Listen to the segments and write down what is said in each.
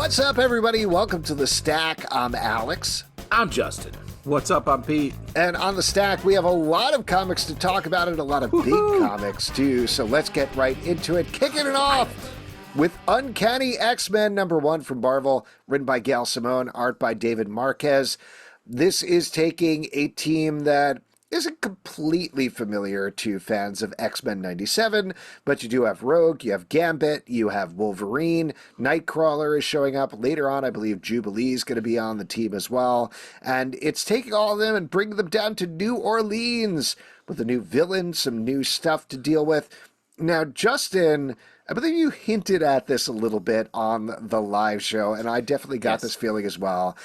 What's up, everybody? Welcome to The Stack. I'm Alex. I'm Justin. What's up? I'm Pete. And on The Stack, we have a lot of comics to talk about and a lot of big comics, too. So let's get right into it. Kicking it off with Uncanny X-Men #1 from Marvel, written by Gail Simone, art by David Marquez. This is taking a team that isn't completely familiar to fans of X-Men 97, but you do have Rogue, you have Gambit, you have Wolverine, Nightcrawler is showing up. Later on, I believe Jubilee is going to be on the team as well. And it's taking all of them and bringing them down to New Orleans with a new villain, some new stuff to deal with. Now, Justin, I believe you hinted at this a little bit on the live show, and I definitely got this feeling as well.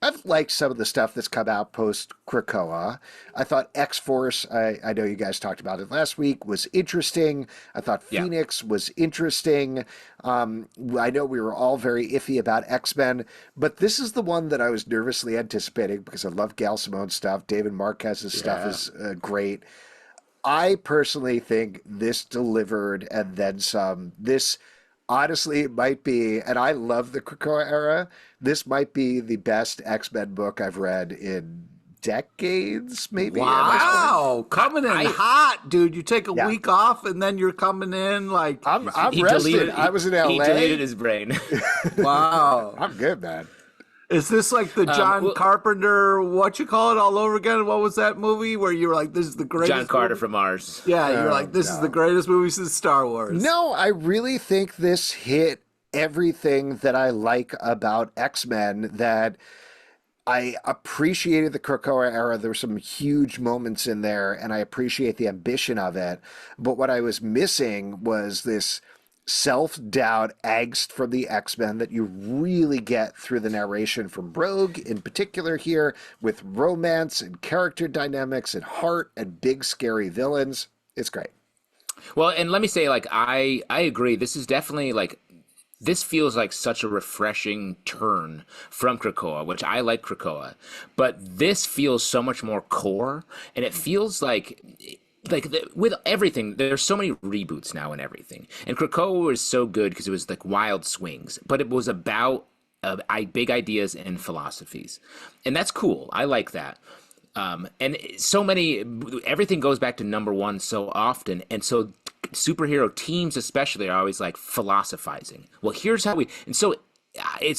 I've liked some of the stuff that's come out post-Krakoa. I thought X-Force, I know you guys talked about it last week, was interesting. I thought Phoenix was interesting. I know we were all very iffy about X-Men, but this is the one that I was nervously anticipating because I love Gail Simone's stuff. David Marquez's stuff is great. I personally think this delivered and then some. This honestly might be, and I love the Krakoa era, this might be the best X-Men book I've read in decades, maybe. Wow, coming in hot, dude. You take a week off and then you're coming in like... I'm rested. I was in LA. He deleted his brain. Wow. I'm good, man. Is this like the John Carpenter, what you call it, all over again? What was that movie where you were like, this is the greatest John Carter movie? from Mars. Yeah, you're like, this is the greatest movie since Star Wars. No, I really think this hit everything that I like about X-Men, that I appreciated the Krakoa era. There were some huge moments in there, and I appreciate the ambition of it. But what I was missing was this self-doubt, angst from the X-Men that you really get through the narration from Rogue in particular here, with romance and character dynamics and heart and big scary villains. It's great. Well, and let me say, like, I agree. This is definitely like, this feels like such a refreshing turn from Krakoa, which I like Krakoa, but this feels so much more core, and it feels like with everything, there's so many reboots now and everything. And Krakoa was so good because it was like wild swings, but it was about big ideas and philosophies. And that's cool. I like that. And so many, everything goes back to #1 so often. And so superhero teams especially are always like philosophizing. Well, here's how and so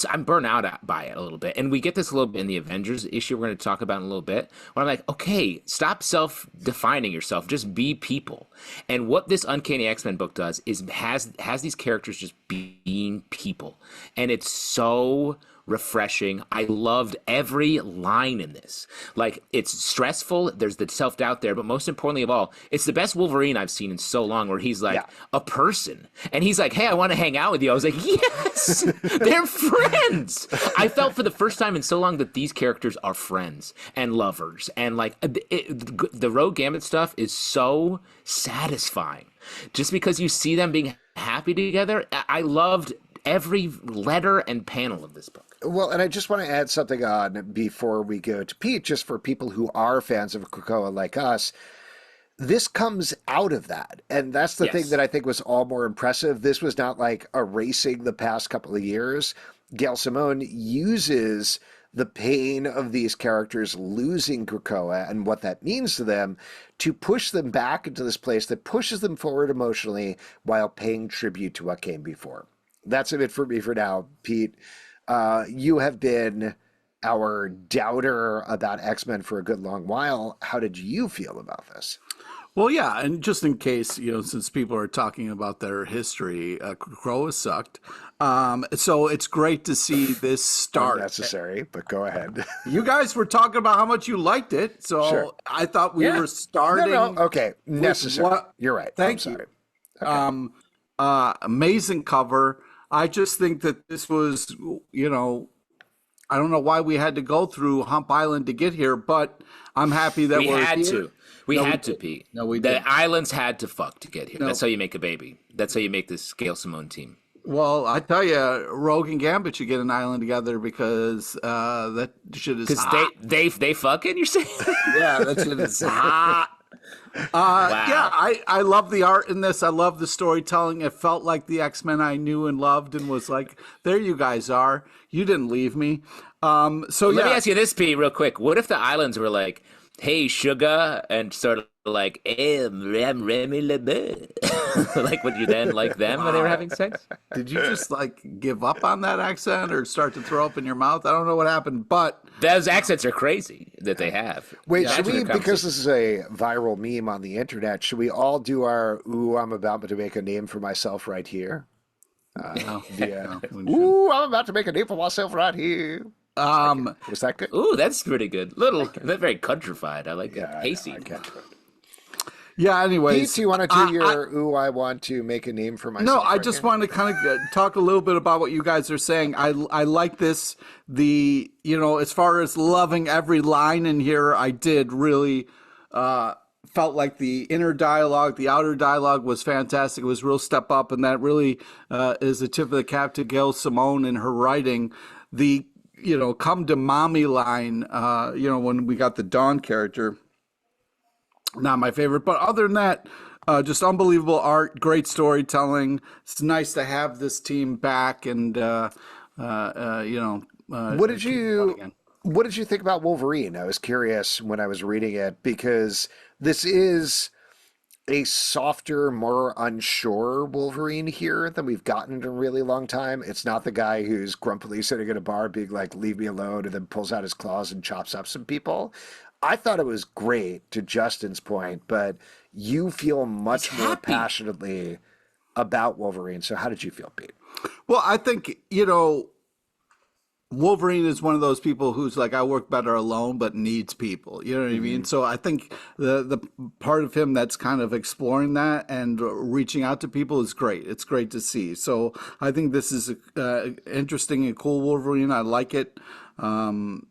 I'm burnt out by it a little bit. And we get this a little bit in the Avengers issue we're going to talk about in a little bit, where I'm like, okay, stop self-defining yourself. Just be people. And what this Uncanny X-Men book does is has these characters just being people. And it's so refreshing. I loved every line in this. Like, it's stressful. There's the self-doubt there. But most importantly of all, it's the best Wolverine I've seen in so long, where he's like a person. And he's like, hey, I want to hang out with you. I was like, yes, they're friends. I felt for the first time in so long that these characters are friends and lovers. And like the Rogue Gambit stuff is so satisfying. Just because you see them being happy together, I loved every letter and panel of this book. Well, and I just want to add something on before we go to Pete, just for people who are fans of Krakoa like us. This comes out of that. And that's the thing that I think was all more impressive. This was not like erasing the past couple of years. Gail Simone uses the pain of these characters losing Krakoa and what that means to them to push them back into this place that pushes them forward emotionally while paying tribute to what came before. That's it for me for now. Pete, you have been our doubter about X-Men for a good long while. How did you feel about this? Well, yeah, and just in case, since people are talking about their history, Krakoa sucked. So it's great to see this start. Unnecessary, but go ahead. You guys were talking about how much you liked it, so I thought we were starting. No, okay, necessary. You're right. Thank you. Okay. Amazing cover. I just think that this was, I don't know why we had to go through Hump Island to get here, but I'm happy that we're here. We had to, Pete. No, we didn't. The islands had to fuck to get here. No. That's how you make a baby. That's how you make this Gail Simone team. Well, I tell you, Rogue and Gambit should get an island together because that shit is hot. Because they fucking, you're saying? Yeah, that shit is hot. Yeah, I love the art in this. I love the storytelling. It felt like the X-Men I knew and loved, and was like, there you guys are. You didn't leave me. Let me ask you this, Pete, real quick. What if the islands were like, hey, sugar, and sort of like, hey, Remy Le Beau. Like, would you then like them when they were having sex? Did you just like give up on that accent or start to throw up in your mouth? I don't know what happened, but those accents are crazy that they have. Wait, should we, because this is a viral meme on the internet, should we all do our, ooh, I'm about to make a name for myself right here? Ooh, I'm about to make a name for myself right here. Was that good? Ooh, that's pretty good. That's very countrified. I like it. Hasty. Yeah, anyways. Pete, do you want to do your, ooh, I want to make a name for myself? No, I just want to kind of talk a little bit about what you guys are saying. I like this. As far as loving every line in here, I did really felt like the inner dialogue, the outer dialogue was fantastic. It was a real step up, and that really is a tip of the cap to Gail Simone in her writing. The, come to mommy line, when we got the Dawn character, not my favorite, but other than that, just unbelievable art, great storytelling. It's nice to have this team back, and what did you think about Wolverine? I was curious when I was reading it, because this is a softer, more unsure Wolverine here than we've gotten in a really long time. It's not the guy who's grumpily sitting at a bar being like, leave me alone, and then pulls out his claws and chops up some people. I thought it was great, to Justin's point, but you feel much more passionately about Wolverine. So how did you feel, Pete? Well, I think, Wolverine is one of those people who's like, I work better alone, but needs people. You know what I mean? So I think the part of him that's kind of exploring that and reaching out to people is great. It's great to see. So I think this is interesting and cool Wolverine. I like it. I'm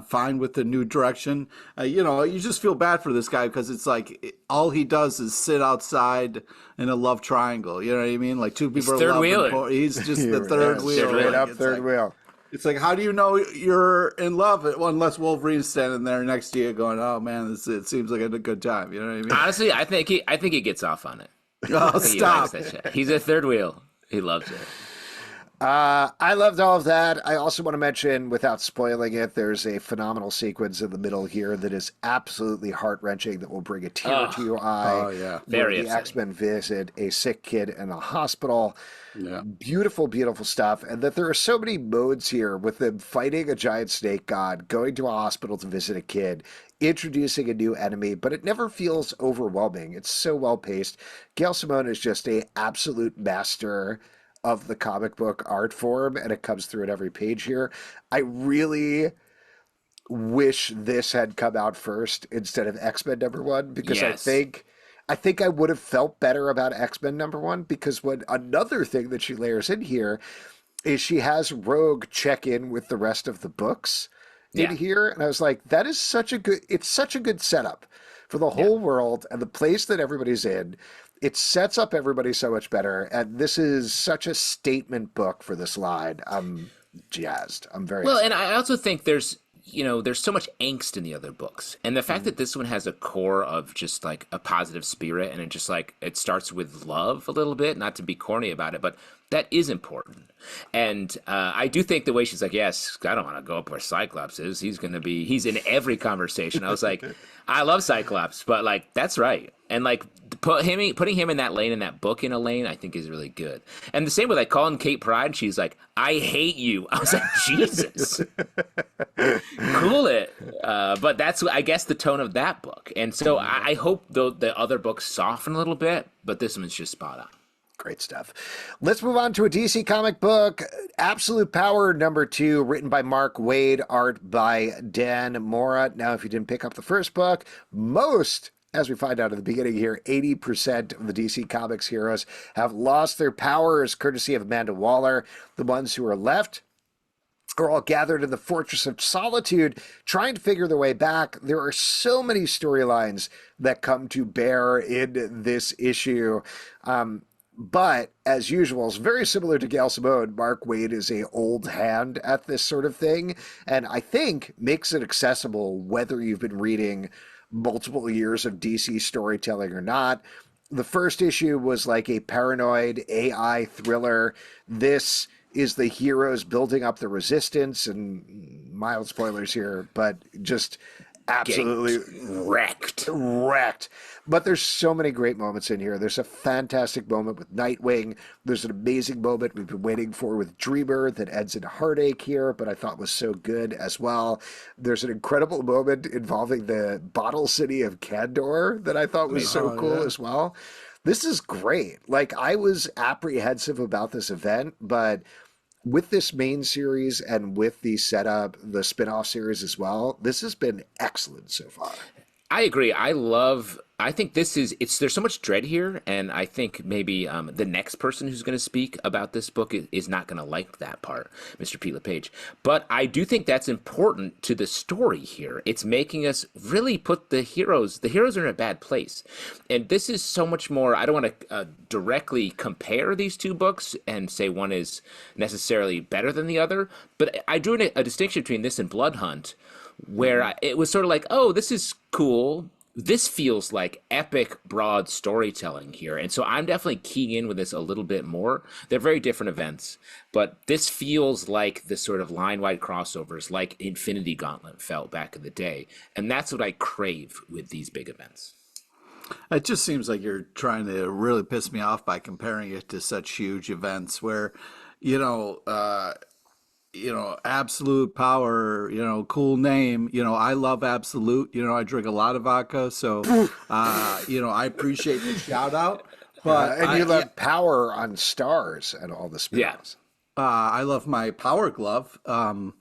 fine with the new direction. You just feel bad for this guy, because it's like all he does is sit outside in a love triangle. You know what I mean? Like two people are loving. He's just the third wheel. Straight up third wheel. It's like, how do you know you're in love? Well, unless Wolverine's standing there next to you going, oh man, it seems like a good time. You know what I mean? Honestly, I think he gets off on it. Oh, stop. He's a third wheel. He loves it. I loved all of that. I also want to mention, without spoiling it, there's a phenomenal sequence in the middle here that is absolutely heart-wrenching, that will bring a tear to your eye. Oh, yeah. Very the X-Men visit a sick kid in a hospital. Yeah. Beautiful, beautiful stuff. And that there are so many modes here, with them fighting a giant snake god, going to a hospital to visit a kid, introducing a new enemy, but it never feels overwhelming. It's so well-paced. Gail Simone is just an absolute master of the comic book art form, and it comes through at every page here. I really wish this had come out first instead of X-Men #1, because Yes. I think I would have felt better about X-Men #1, because another thing that she layers in here is she has Rogue check in with the rest of the books in here, and I was like, that is such a good setup for the whole world and the place that everybody's in. It sets up everybody so much better, and this is such a statement book for this line. I'm jazzed. I'm very excited. And I also think there's so much angst in the other books, and the fact that this one has a core of just like a positive spirit, and it starts with love a little bit, not to be corny about it, but that is important. And I do think the way she's like, yes, I don't want to go up where Cyclops is. He's in every conversation. I was like, I love Cyclops, but like, that's right. And like putting him in that lane and that book in a lane, I think is really good. And the same with like calling Kate Pride. She's like, I hate you. I was like, Jesus, cool it. But that's, I guess, the tone of that book. And so I hope the other books soften a little bit, but this one's just spot on. Great stuff. Let's move on to a DC comic book, Absolute Power #2, written by Mark Waid, art by Dan Mora. Now, if you didn't pick up the first book, as we find out at the beginning here, 80% of the DC Comics heroes have lost their powers, courtesy of Amanda Waller. The ones who are left are all gathered in the Fortress of Solitude, trying to figure their way back. There are so many storylines that come to bear in this issue. But, as usual, it's very similar to Gail Simone. Mark Waid is an old hand at this sort of thing, and I think makes it accessible whether you've been reading multiple years of DC storytelling or not. The first issue was like a paranoid AI thriller. This is the heroes building up the resistance, and mild spoilers here, but just absolutely wrecked. But there's so many great moments in here. There's a fantastic moment with Nightwing. There's an amazing moment we've been waiting for with Dreamer that ends in heartache here, but I thought was so good as well. There's an incredible moment involving the bottle city of Kandor that I thought was so cool as well. This is great. Like, I was apprehensive about this event, but with this main series and with the setup, the spin-off series as well, this has been excellent so far. I agree. I think there's so much dread here, and I think maybe the next person who's going to speak about this book is not going to like that part, Mr. Pete LePage. But I do think that's important to the story here. It's making us really put the heroes are in a bad place. And this is so much more, I don't want to directly compare these two books and say one is necessarily better than the other, but I drew a distinction between this and Blood Hunt, where it was sort of like, oh, this is cool. This feels like epic, broad storytelling here. And so I'm definitely keying in with this a little bit more. They're very different events, but this feels like the sort of line-wide crossovers like Infinity Gauntlet felt back in the day. And that's what I crave with these big events. It just seems like you're trying to really piss me off by comparing it to such huge events where, Absolute Power, cool name. I love Absolute. I drink a lot of vodka. So, I appreciate the shout out. But and you love Power on Stars and all the spin-offs. Yeah. I love my Power Glove. But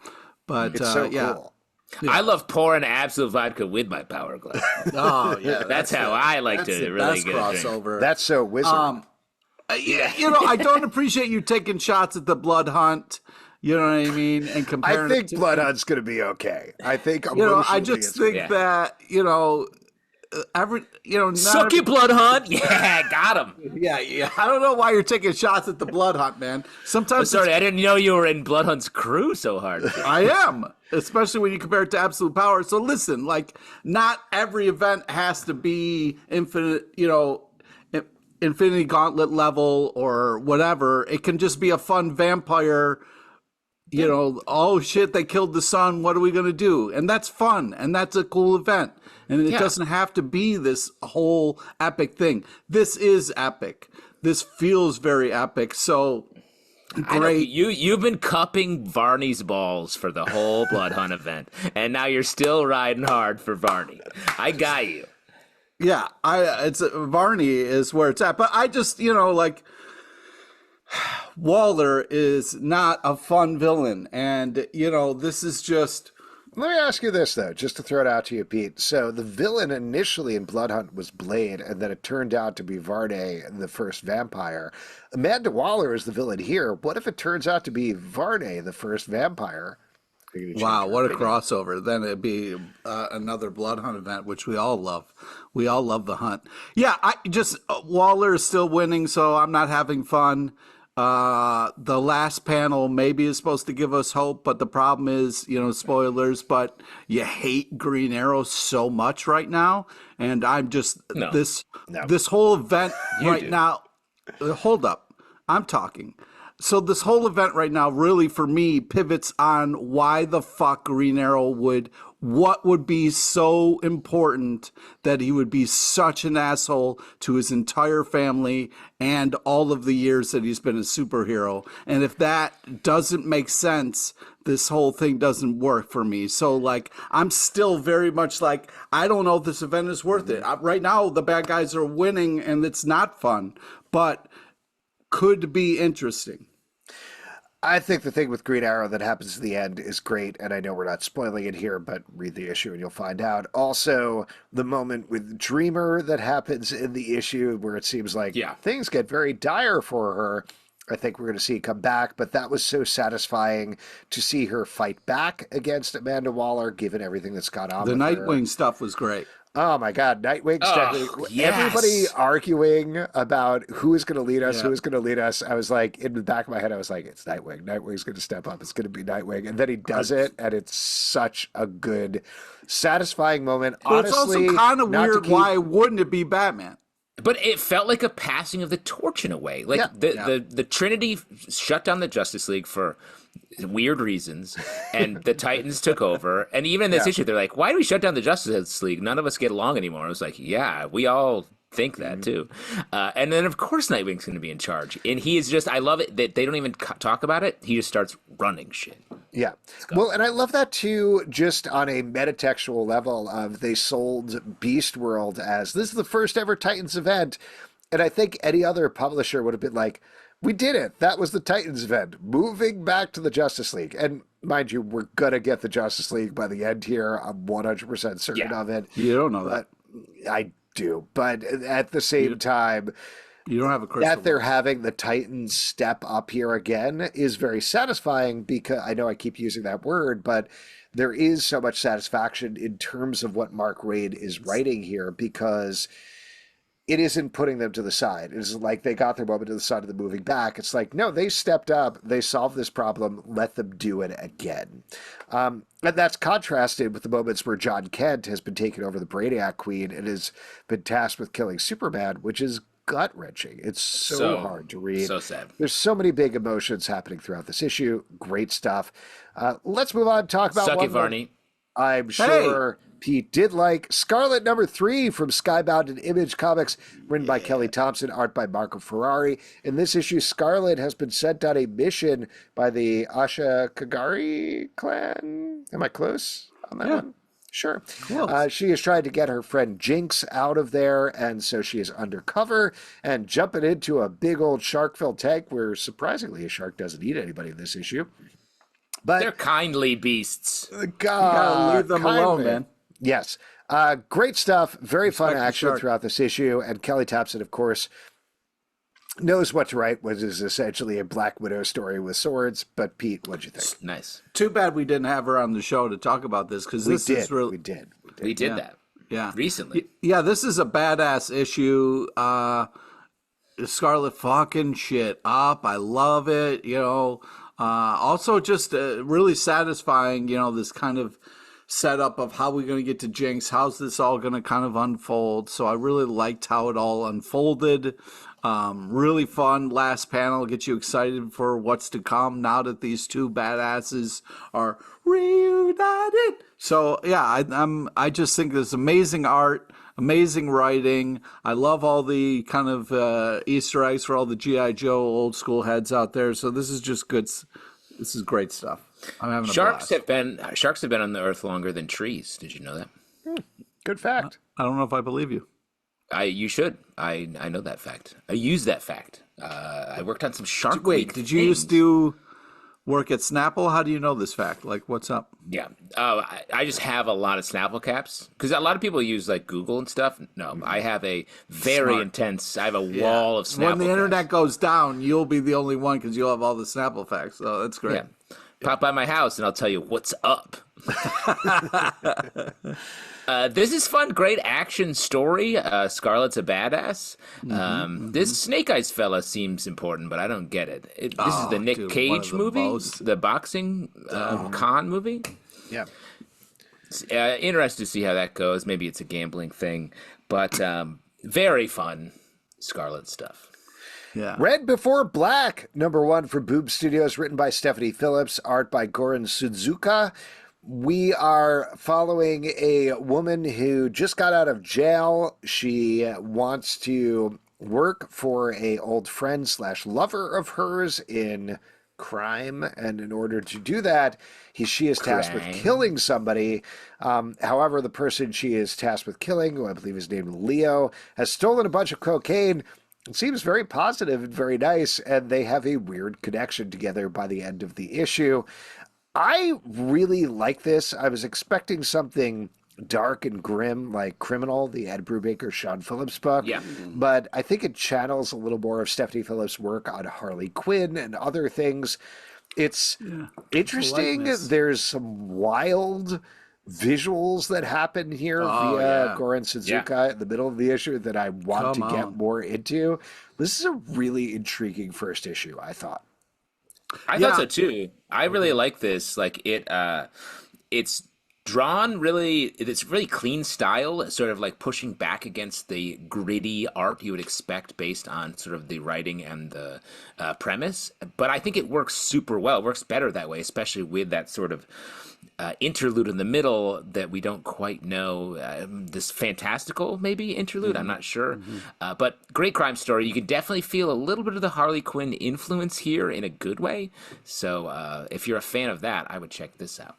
it's so cool. Yeah. I love pouring Absolute vodka with my Power Glove. Oh, yeah. That's how I like to really get crossover. That's so wizard. I don't appreciate you taking shots at the Blood Hunt. You know what I mean? And comparing I think Blood Hunt's going to be okay. I think I just think that suck it, Blood Hunt. Yeah, got him. Yeah. I don't know why you're taking shots at the Blood Hunt, man. Sometimes sorry, I didn't know you were in Blood Hunt's crew so hard. I am, especially when you compare it to Absolute Power. So listen, like, not every event has to be infinite. Infinity Gauntlet level or whatever. It can just be a fun vampire. Oh shit, they killed the sun. What are we going to do? And that's fun. And that's a cool event. And it doesn't have to be this whole epic thing. This is epic. This feels very epic. So great. You've been cupping Varney's balls for the whole Blood Hunt event. And now you're still riding hard for Varney. I got you. Yeah, it's Varney is where it's at. But I just, Waller is not a fun villain. And, this is just... Let me ask you this, though, just to throw it out to you, Pete. So the villain initially in Blood Hunt was Blade, and then it turned out to be Varney, the first vampire. Amanda Waller is the villain here. What if it turns out to be Varney, the first vampire? Wow, what a crossover. Then it'd be another Blood Hunt event, which we all love. We all love the hunt. Yeah, Waller is still winning, so I'm not having fun. The last panel maybe is supposed to give us hope, but the problem is, spoilers, but you hate Green Arrow so much right now. And I'm just, this whole event now, hold up, I'm talking. So this whole event right now really, for me, pivots on why the fuck Green Arrow what would be so important that he would be such an asshole to his entire family and all of the years that he's been a superhero. And if that doesn't make sense, this whole thing doesn't work for me. So, I'm still very much I don't know if this event is worth it. Right now, the bad guys are winning and it's not fun, but could be interesting. I think the thing with Green Arrow that happens at the end is great, and I know we're not spoiling it here, but read the issue and you'll find out. Also, the moment with Dreamer that happens in the issue where it seems like things get very dire for her, I think we're going to see come back, but that was so satisfying to see her fight back against Amanda Waller, given everything that's gone on The with Nightwing her. stuff was great. Oh my God, Nightwing's Oh, everybody yes. arguing about who is going to lead us, who is going to lead us. I was like, in the back of my head, I was like, it's Nightwing. Nightwing's going to step up. It's going to be Nightwing. And then he does it, and it's such a good, satisfying moment. But it's Honestly, also kind of not to weird. keep- Why wouldn't it be Batman? But it felt like a passing of the torch in a way. Like the Trinity shut down the Justice League for weird reasons, and the Titans took over. And even in this issue, they're like, "Why do we shut down the Justice League? None of us get along anymore." I was like, "Yeah, we all think that too." And then of course Nightwing's going to be in charge, and he is just—I love it that they don't even talk about it. He just starts running shit. Yeah. Well, and I love that too, just on a metatextual level of they sold Beast World as this is the first ever Titans event. And I think any other publisher would have been like, we did it. That was the Titans event. Moving back to the Justice League. And mind you, we're going to get the Justice League by the end here. I'm 100% certain of it. You don't know that. I do. But at the same time, You don't have a crystal that they're ball. having the Titans step up here again is very satisfying because I know I keep using that word, but there is so much satisfaction in terms of what Mark Waid is writing here because it isn't putting them to the side. It isn't like they got their moment to the side of the moving back. It's like, no, they stepped up. They solved this problem. Let them do it again. And that's contrasted with the moments where John Kent has been taking over the Brainiac Queen and has been tasked with killing Superman, which is gut-wrenching. It's so hard to read. So sad. There's so many big emotions happening throughout this issue. Great stuff. Let's move on and talk about Suck one it, Varney. I'm sure Pete did like. Scarlet #3 from Skybound and Image Comics, written by Kelly Thompson, art by Marco Ferrari. In this issue, Scarlet has been sent on a mission by the Asha Kagari clan. Am I close on that one? Sure. She is trying to get her friend Jinx out of there, and so she is undercover and jumping into a big old shark-filled tank where, surprisingly, a shark doesn't eat anybody in this issue. But They're kindly beasts. You gotta leave them alone, man. Yes. Great stuff. Very fun Respect the action shark. throughout this issue. And Kelly Thompson, of course, knows what to write, which is essentially a Black Widow story with swords. But Pete, what'd you think? Nice. Too bad we didn't have her on the show to talk about this because this is really We did. We did that. Yeah. Recently. Yeah, this is a badass issue. Scarlet fucking shit up. I love it. Also just really satisfying, this kind of setup of how we're going to get to Jinx. How's this all going to kind of unfold? So I really liked how it all unfolded. Really fun last panel. Get you excited for what's to come now that these two badasses are reunited. So yeah, I just think there's amazing art, amazing writing. I love all the kind of Easter eggs for all the G.I. Joe old school heads out there. So this is just good. This is great stuff. I'm having a Sharks blast. have been on the earth longer than trees. Did you know that? Good fact. I don't know if I believe you. You should. I know that fact. I use that fact. I worked on some shark. Wait, Week did you things. used to work at Snapple? How do you know this fact? Like, what's up? Yeah. I just have a lot of Snapple caps because a lot of people use like Google and stuff. No, I have a very intense. I have a wall of Snapple. When the internet goes down, you'll be the only one because you'll have all the Snapple facts. So that's great. Yeah. Pop by my house and I'll tell you what's up. This is fun. Great action story. Scarlet's a badass. This Snake Eyes fella seems important, but I don't get it. This is the Nick Cage movie, the boxing con movie. Yeah. Interested to see how that goes. Maybe it's a gambling thing, but very fun Scarlet stuff. Yeah. Red Before Black, #1 for Boob Studios, written by Stephanie Phillips, art by Goran Sudžuka. We are following a woman who just got out of jail. She wants to work for a old friend / lover of hers in crime, and in order to do that, she is tasked with killing somebody. However, the person she is tasked with killing, who I believe is named Leo, has stolen a bunch of cocaine. It seems very positive and very nice, and they have a weird connection together by the end of the issue. I really like this. I was expecting something dark and grim like Criminal, the Ed Brubaker, Sean Phillips book. Yeah. But I think it channels a little more of Stephanie Phillips' work on Harley Quinn and other things. It's interesting. There's some wild visuals that happen here via Goran Sudžuka in the middle of the issue that I want to get more into. This is a really intriguing first issue, I thought. I thought so too. I really like this. Like it's drawn really, it's really clean style, sort of like pushing back against the gritty art you would expect based on sort of the writing and the premise. But I think it works super well. It works better that way, especially with that sort of interlude in the middle that we don't quite know. This fantastical, maybe, interlude. I'm not sure. But great crime story. You can definitely feel a little bit of the Harley Quinn influence here in a good way. So if you're a fan of that, I would check this out.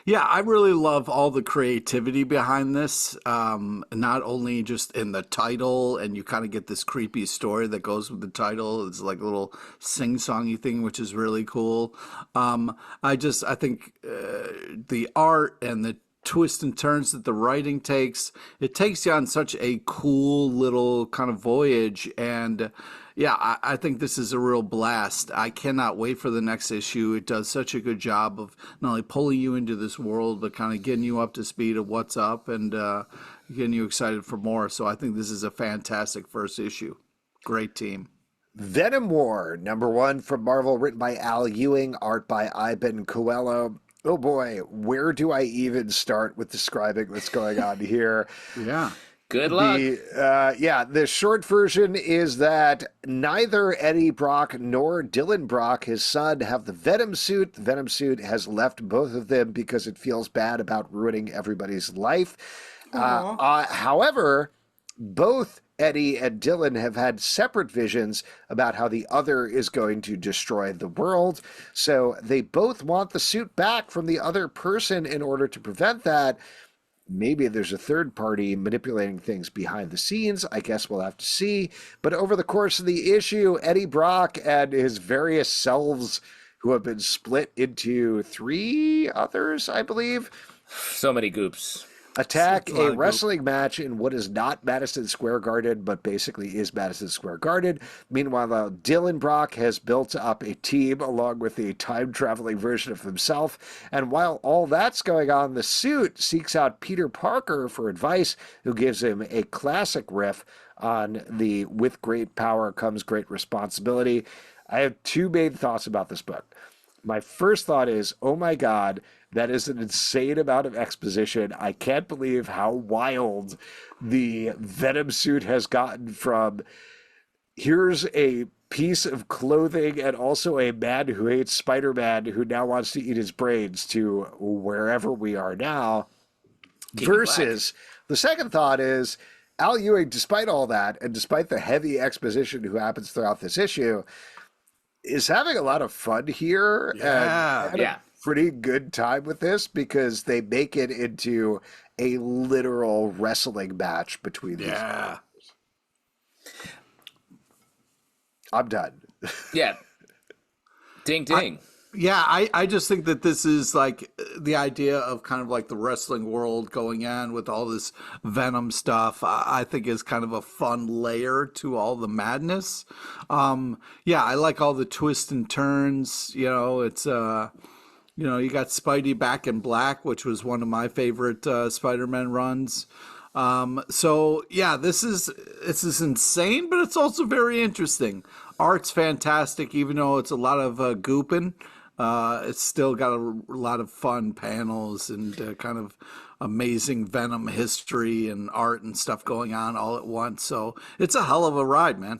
Yeah, I really love all the creativity behind this. Not only just in the title, and you kind of get this creepy story that goes with the title. It's like a little sing-songy thing, which is really cool. I think the art and the twists and turns that the writing takes, it takes you on such a cool little kind of voyage. And yeah, I think this is a real blast. I cannot wait for the next issue. It does such a good job of not only pulling you into this world, but kind of getting you up to speed of what's up and getting you excited for more. So I think this is a fantastic first issue. Great team. Venom War, #1 from Marvel, written by Al Ewing, art by Iban Coello. Oh boy, where do I even start with describing what's going on here? Yeah. Good luck. The short version is that neither Eddie Brock nor Dylan Brock, his son, have the Venom suit. The Venom suit has left both of them because it feels bad about ruining everybody's life. However, both Eddie and Dylan have had separate visions about how the other is going to destroy the world. So they both want the suit back from the other person in order to prevent that. Maybe there's a third party manipulating things behind the scenes. I guess we'll have to see. But over the course of the issue, Eddie Brock and his various selves, who have been split into 3 others, I believe, So many goops. attack a wrestling match in what is not Madison Square Garden, but basically is Madison Square Garden. Meanwhile, Dylan Brock has built up a team along with a time-traveling version of himself. And while all that's going on, the suit seeks out Peter Parker for advice, who gives him a classic riff on the "with great power comes great responsibility." I have 2 main thoughts about this book. My first thought is, oh my God, that is an insane amount of exposition. I can't believe how wild the Venom suit has gotten from here's a piece of clothing and also a man who hates Spider-Man who now wants to eat his brains to wherever we are now. Versus the second thought is Al Ewing, despite all that and despite the heavy exposition who happens throughout this issue, is having a lot of fun here and had a pretty good time with this because they make it into a literal wrestling match between these characters. I'm done. Yeah. Ding, ding. I just think that this is like the idea of kind of like the wrestling world going on with all this Venom stuff. I think is kind of a fun layer to all the madness. I like all the twists and turns. You know, it's you got Spidey back in black, which was one of my favorite Spider-Man runs. This is insane, but it's also very interesting. Art's fantastic, even though it's a lot of gooping. It's still got a lot of fun panels and kind of amazing Venom history and art and stuff going on all at once. So it's a hell of a ride, man.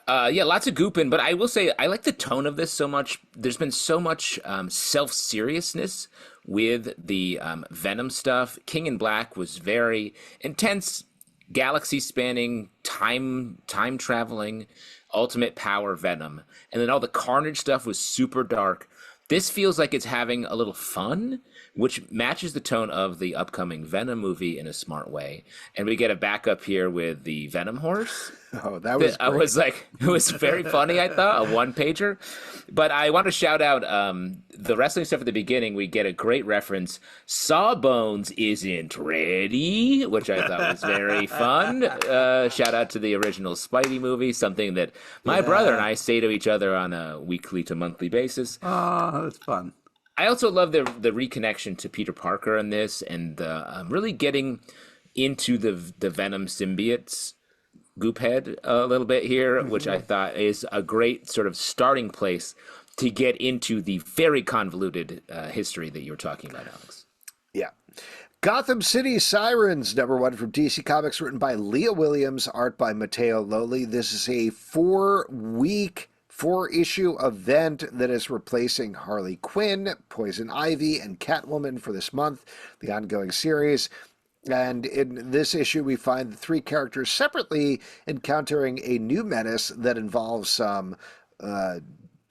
Lots of gooping, but I will say I like the tone of this so much. There's been so much self-seriousness with the Venom stuff. King in Black was very intense, galaxy-spanning, time-traveling, ultimate power Venom. And then all the Carnage stuff was super dark. This feels like it's having a little fun, which matches the tone of the upcoming Venom movie in a smart way. And we get a backup here with the Venom horse. Oh, that was great. I was like, it was very funny, I thought, a one-pager. But I want to shout out the wrestling stuff at the beginning. We get a great reference. Sawbones isn't ready, which I thought was very fun. Shout out to the original Spidey movie, something that my brother and I say to each other on a weekly to monthly basis. Oh, that's fun. I also love the reconnection to Peter Parker in this, and really getting into the Venom symbiotes goop head a little bit here, which I thought is a great sort of starting place to get into the very convoluted history that you were talking about, Alex. Yeah. Gotham City Sirens, #1 from DC Comics, written by Leah Williams, art by Matteo Lolli. This is a 4-week, 4-issue event that is replacing Harley Quinn, Poison Ivy, and Catwoman for this month, the ongoing series. And in this issue, we find the 3 characters separately encountering a new menace that involves some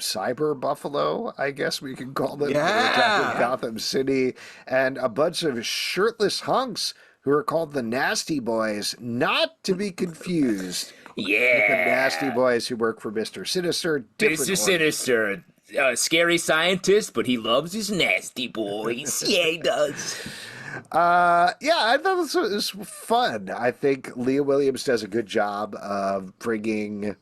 cyber buffalo, I guess we can call them, attacking Gotham City, and a bunch of shirtless hunks who are called the Nasty Boys, not to be confused with the Nasty Boys who work for Mr. Sinister. Mr. Sinister, a scary scientist, but he loves his nasty boys. Yeah, he does. I thought this was fun. I think Leah Williams does a good job of bringing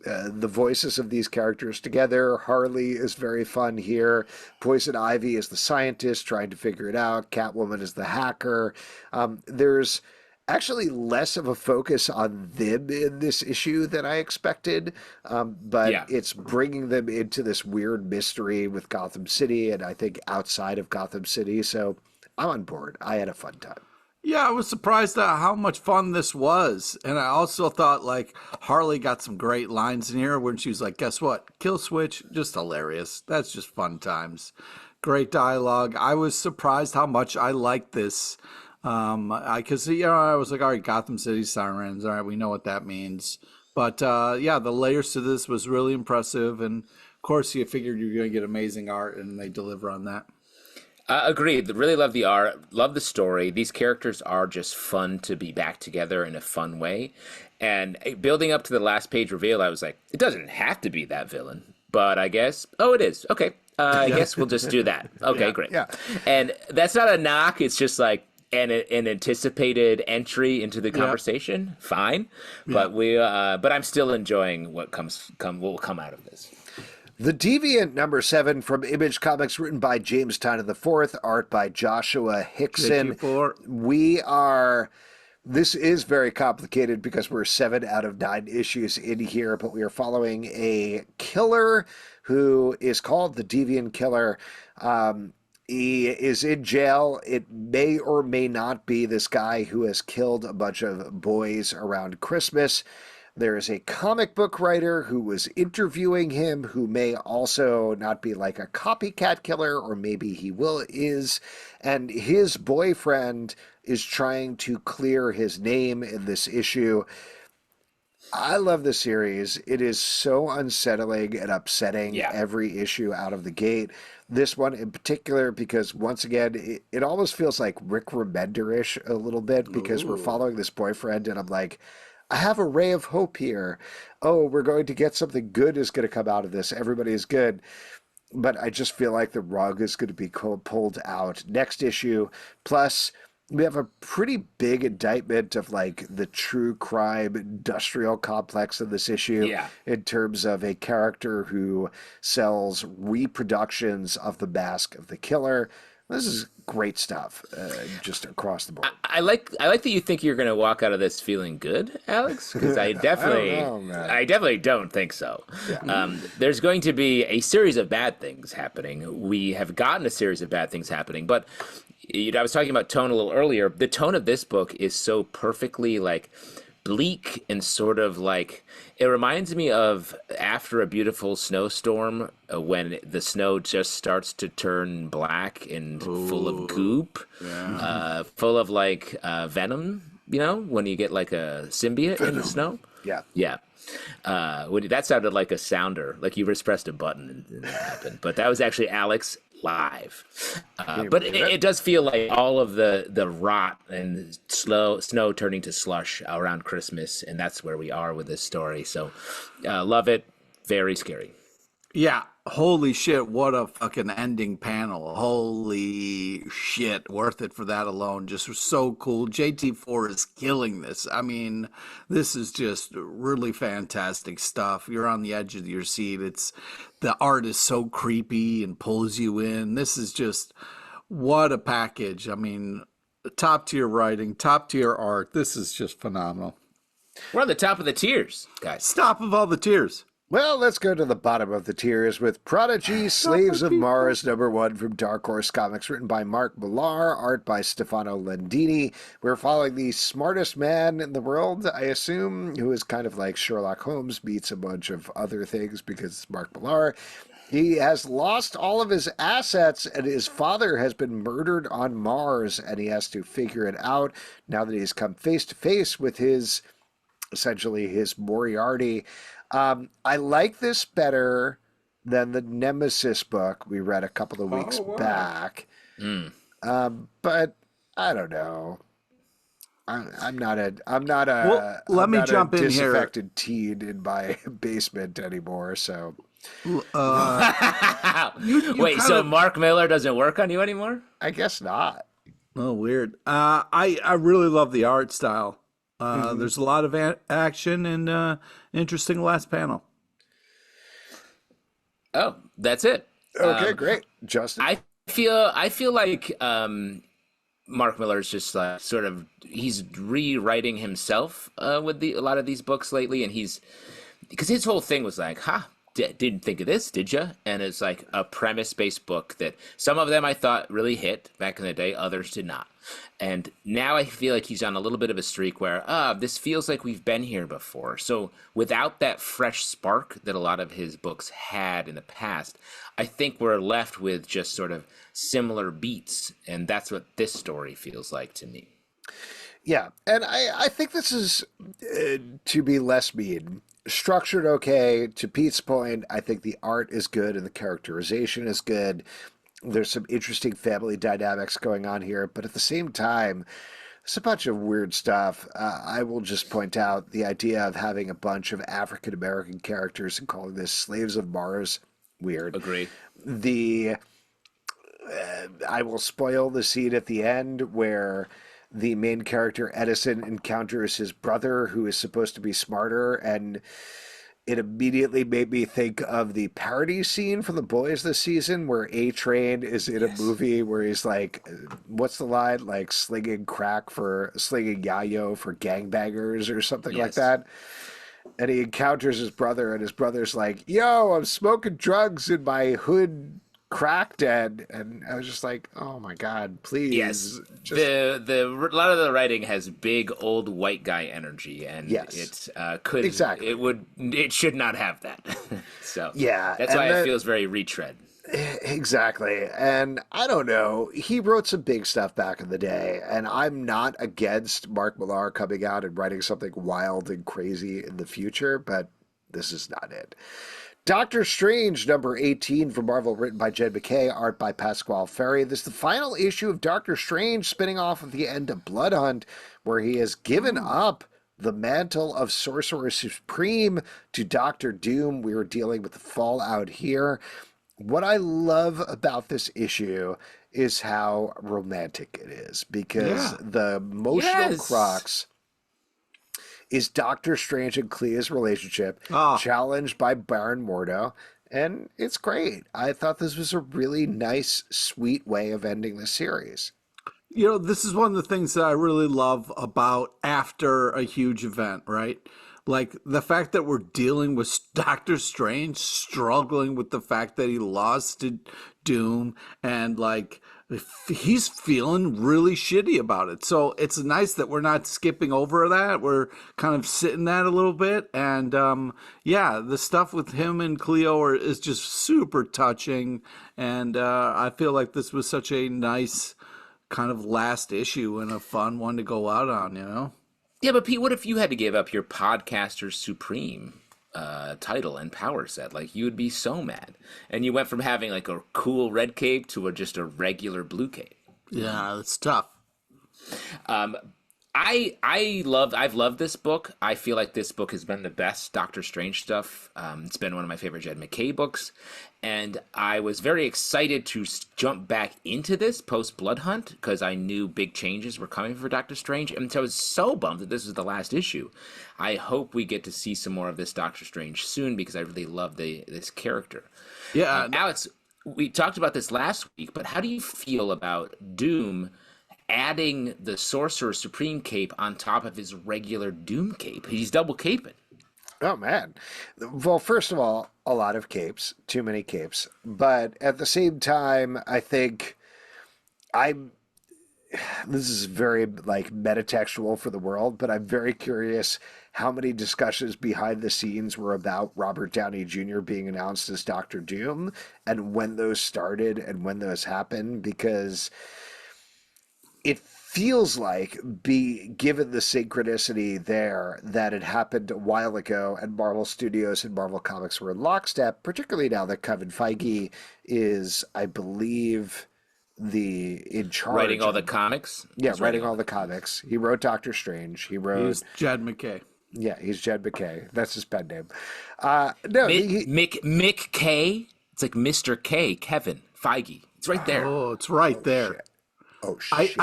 the voices of these characters together. Harley is very fun here. Poison Ivy is the scientist trying to figure it out. Catwoman is the hacker. There's actually less of a focus on them in this issue than I expected, but it's bringing them into this weird mystery with Gotham City, and I think outside of Gotham City, so I'm on board. I had a fun time. Yeah, I was surprised at how much fun this was. And I also thought, like, Harley got some great lines in here when she was like, guess what? Kill switch, just hilarious. That's just fun times. Great dialogue. I was surprised how much I liked this. Because, I was like, all right, Gotham City Sirens. All right, we know what that means. But, the layers to this was really impressive. And, of course, you figured you were going to get amazing art, and they deliver on that. Agreed. Really love the art, love the story. These characters are just fun to be back together in a fun way. And building up to the last page reveal, I was like, it doesn't have to be that villain, but I guess, it is. Okay. I guess we'll just do that. Okay, great. Yeah. And that's not a knock. It's just like an anticipated entry into the conversation. Fine. But but I'm still enjoying what will come out of this. The Deviant, #7 from Image Comics, written by James Tynion IV, art by Joshua Hixson. This is very complicated because we're 7 out of 9 issues in here, but we are following a killer who is called the Deviant Killer. He is in jail. It may or may not be this guy who has killed a bunch of boys around Christmas. There is a comic book writer who was interviewing him who may also not be like a copycat killer, or maybe he is. And his boyfriend is trying to clear his name in this issue. I love the series. It is so unsettling and upsetting every issue out of the gate. This one in particular, because once again, it almost feels like Rick Remender-ish a little bit, because we're following this boyfriend and I'm like, I have a ray of hope here. Oh, we're going to get something good is going to come out of this. Everybody is good. But I just feel like the rug is going to be pulled out next issue. Plus, we have a pretty big indictment of like the true crime industrial complex of this issue in terms of a character who sells reproductions of the Mask of the Killer. This is great stuff, just across the board. I like that you think you're going to walk out of this feeling good, Alex, because I definitely don't think so. Yeah. There's going to be a series of bad things happening. We have gotten a series of bad things happening, but I was talking about tone a little earlier. The tone of this book is so perfectly like bleak and sort of like, it reminds me of after a beautiful snowstorm when the snow just starts to turn black and full of goop, full of like venom, when you get like a symbiote in the snow. Yeah. That sounded like a sounder, like you just pressed a button and that happened. But that was actually Alex live. But it does feel like all of the rot and snow turning to slush around Christmas, and that's where we are with this story. So love it. Very scary. Yeah. Holy shit, what a fucking ending panel. Holy shit, worth it for that alone. Just so cool. JT4 is killing this. I mean, this is just really fantastic stuff. You're on the edge of your seat. The art is so creepy and pulls you in. This is just what a package. I mean, top tier writing, top tier art. This is just phenomenal. We're on the top of the tiers, guys. Top of all the tiers. Well, let's go to the bottom of the tiers with Prodigy, Slaves of Mars, #1 from Dark Horse Comics, written by Mark Millar, art by Stefano Landini. We're following the smartest man in the world, I assume, who is kind of like Sherlock Holmes meets a bunch of other things because it's Mark Millar. He has lost all of his assets, and his father has been murdered on Mars, and he has to figure it out now that he's come face to face with his Moriarty. I like this better than the Nemesis book we read a couple of weeks back. But I don't know. I'm not a let me jump in here. Disaffected teen in my basement anymore. So wait, so Mark Millar doesn't work on you anymore? I guess not. Oh, weird. I really love the art style. There's a lot of action and interesting last panel. Oh, that's it. Okay, great, Justin. I feel like Mark Millar's just sort of he's rewriting himself with a lot of these books lately, and because his whole thing was like, didn't think of this, did you? And it's like a premise-based book that some of them I thought really hit back in the day, others did not. And now I feel like he's on a little bit of a streak where, this feels like we've been here before. So without that fresh spark that a lot of his books had in the past, I think we're left with just sort of similar beats. And that's what this story feels like to me. Yeah, and I think this is, to be less mean, structured okay. To Pete's point, I think the art is good and the characterization is good. There's some interesting family dynamics going on here, but at the same time, it's a bunch of weird stuff. I will just point out the idea of having a bunch of African-American characters and calling this Slaves of Mars. Weird. Agree. I will spoil the scene at the end where the main character, Edison, encounters his brother, who is supposed to be smarter, and it immediately made me think of the parody scene from The Boys this season where A-Train is in a movie where he's like, what's the line? Like slinging yayo for gangbangers or something like that. And he encounters his brother, and his brother's like, yo, I'm smoking drugs in my hood crack den. And I was just like, oh my God, please. Yes. A lot of the writing has big old white guy energy, and it should not have that. So that's why it feels very retread. Exactly. And I don't know, he wrote some big stuff back in the day, and I'm not against Mark Millar coming out and writing something wild and crazy in the future, but this is not it. Doctor Strange, #18 from Marvel, written by Jed MacKay, art by Pasquale Ferry. This is the final issue of Doctor Strange, spinning off of the end of Bloodhunt, where he has given up the mantle of Sorcerer Supreme to Doctor Doom. We are dealing with the fallout here. What I love about this issue is how romantic it is, because the emotional crux is Doctor Strange and Clea's relationship, challenged by Baron Mordo, and it's great. I thought this was a really nice, sweet way of ending the series. You know, this is one of the things that I really love about after a huge event, right? Like the fact that we're dealing with Doctor Strange struggling with the fact that he lost to Doom, and like he's feeling really shitty about it. So it's nice that we're not skipping over that. We're kind of sitting that a little bit. And the stuff with him and Cleo is just super touching. And I feel like this was such a nice kind of last issue and a fun one to go out on, you know? Yeah, but Pete, what if you had to give up your Podcaster Supreme title and power set? Like, you would be so mad. And you went from having like a cool red cape to just a regular blue cape. Yeah, it's tough. I've loved this book. I feel like this book has been the best Doctor Strange stuff. It's been one of my favorite Jed MacKay books, and I was very excited to jump back into this post Blood Hunt because I knew big changes were coming for Doctor Strange, and so I was so bummed that this was the last issue. I hope we get to see some more of this Doctor Strange soon because I really love this character. Yeah, Alex, we talked about this last week, but how do you feel about Doom adding the Sorcerer Supreme cape on top of his regular Doom cape? He's double caping. Oh, man. Well, first of all, a lot of capes, too many capes. But at the same time, I think this is very like metatextual for the world, but I'm very curious how many discussions behind the scenes were about Robert Downey Jr. being announced as Doctor Doom and when those started and when those happened, because it feels like, given the synchronicity there, that it happened a while ago and Marvel Studios and Marvel Comics were in lockstep, particularly now that Kevin Feige is, I believe, in charge. Writing all the comics? Yeah, writing all the comics. He wrote Doctor Strange. He's Jed MacKay. Yeah, he's Jed MacKay. That's his pen name. Mick K? It's like Mr. K, Kevin Feige. It's right there. Oh, it's right there. Shit. Oh, shit.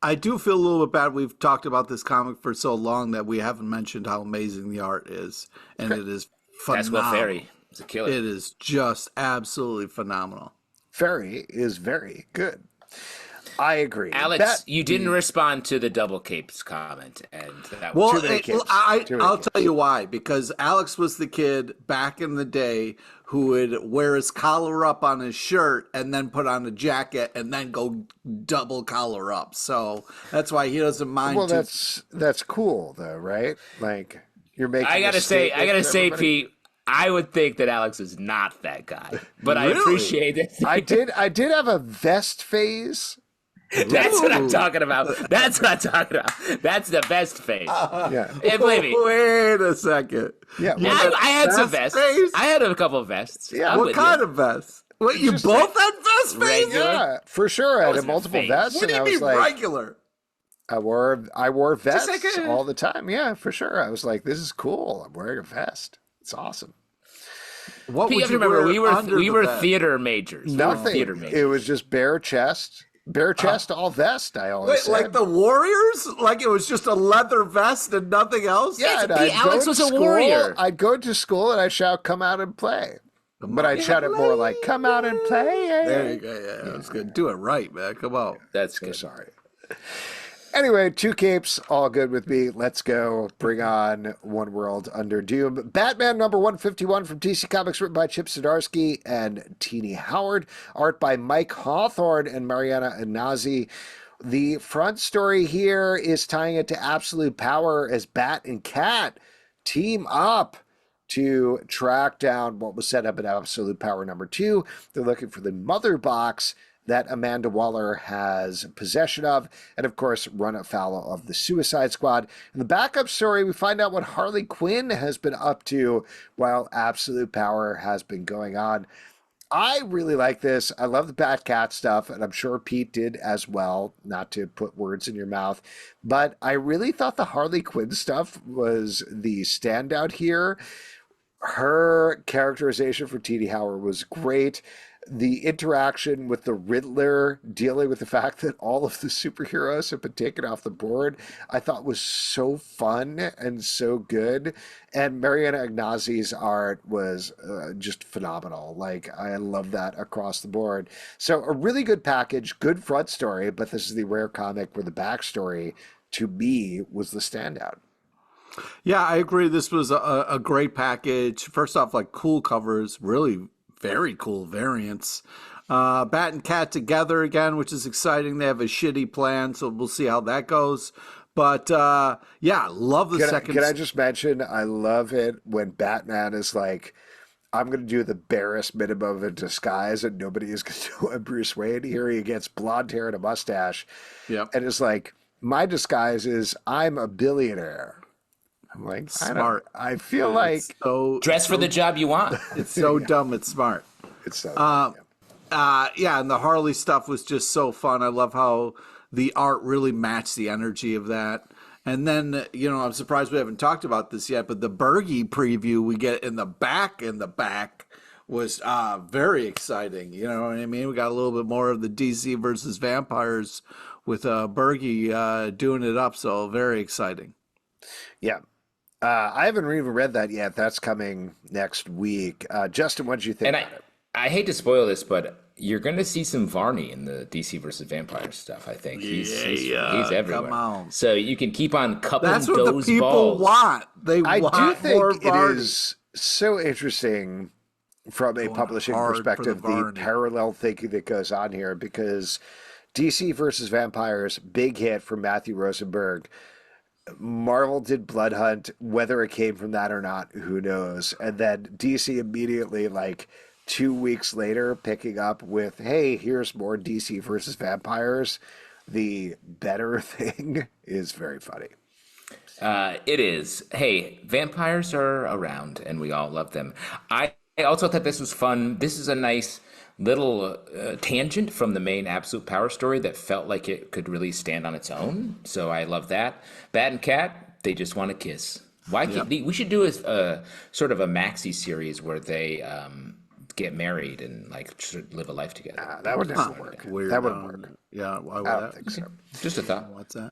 I do feel a little bit bad. We've talked about this comic for so long that we haven't mentioned how amazing the art is. And it is phenomenal. That's what Ferry is a killer. It is just absolutely phenomenal. Ferry is very good. I agree. Alex, you didn't respond to the double capes comment, and that was I'll tell you why. Because Alex was the kid back in the day who would wear his collar up on his shirt and then put on a jacket and then go double collar up. So that's why he doesn't mind. Well, that's cool though, right? Like you're making. I gotta say, Pete. I would think that Alex is not that guy, but Really? I appreciate it. I did have a vest phase. That's what I'm talking about. That's what I'm talking about. That's the best phase. Yeah. And believe me. Wait a second. Yeah. Yeah, Well, I had some vest vests. phase? I had a couple of vests. Yeah. I'm What with kind you. of vest? What, you just both had vest phase? Regular. yeah, for sure. I had wasn't a multiple phase. vests, What do and you I was mean like, regular? I wore vests like a- all the time. Yeah, for sure. I was like, this is cool. I'm wearing a vest. It's awesome. What Pete, would you have to you remember, wear we were vest? theater majors. We were Nothing. theater majors. It was just bare chest, all vest. I always Wait, said. like the Warriors? Like it was just a leather vest and nothing else? Yeah, and Pete, I'd go Alex to was a school, warrior. I'd go to school and I'd shout, "Come out and play." But I'd shout it more like, "Come out and play." There you go. Yeah, that's good. Do it right, man. Come on. That's So good. sorry. Anyway, 2 capes, all good with me. Let's go. Bring on One World Under Doom. Batman number 151 from DC Comics, written by Chip Zdarsky and Tini Howard. Art by Mike Hawthorne and Mariana Inazi. The front story here is tying it to Absolute Power as Bat and Cat team up to track down what was set up in Absolute Power number 2. They're looking for the mother box that Amanda Waller has possession of, and of course run afoul of the Suicide Squad. In the backup story, we find out what Harley Quinn has been up to while Absolute Power has been going on. I really like this. I love the Bat-Cat stuff, and I'm sure Pete did as well, not to put words in your mouth, but I really thought the Harley Quinn stuff was the standout here. Her characterization for Tini Howard was great. The interaction with the Riddler, dealing with the fact that all of the superheroes have been taken off the board, I thought was so fun and so good. And Mariana Ignazi's art was just phenomenal. Like, I love that across the board. So a really good package, good front story, but this is the rare comic where the backstory, to me, was the standout. Yeah, I agree. This was a great package. First off, like cool covers, really very cool variants. Bat and Cat together again, which is exciting. They have a shitty plan, so we'll see how that goes. But yeah, love the second. Can I just mention, I love it when Batman is like, I'm going to do the barest minimum of a disguise and nobody is going to know I'm Bruce Wayne. Here he gets blonde hair and a mustache. Yep. And it's like, my disguise is I'm a billionaire. I'm like, Smart. I feel like So Dress for the job you want. it's so dumb, it's smart. it's so. Yeah, and the Harley stuff was just so fun. I love how the art really matched the energy of that. And then, I'm surprised we haven't talked about this yet, but the Bergie preview we get in the back was very exciting. You know what I mean? We got a little bit more of the DC versus vampires with Bergie doing it up, so very exciting. Yeah. I haven't even read that yet. That's coming next week. Justin, what did you think about it? I hate to spoil this, but you're going to see some Varney in the DC versus Vampires stuff, I think. He's everywhere. Come on. So you can keep on coupling That's what those the people balls. want. I want do think more it Varney. is so interesting from a publishing perspective, the parallel thinking that goes on here, because DC versus Vampires, big hit from Matthew Rosenberg. Marvel did Blood Hunt, whether it came from that or not, who knows? And then DC immediately, like 2 weeks later, picking up with, hey, here's more DC versus Vampires. The better thing is very funny. It is. Hey, vampires are around, and we all love them. I also thought this was fun. This is a nice little tangent from the main Absolute Power story that felt like it could really stand on its own. So I love that. Bat and Cat, they just want to kiss. Why can't we should do a sort of a maxi series where they get married and like live a life together. That would never work. Weird. That wouldn't work. Yeah, why would I that? don't think so. Just a thought. What's that?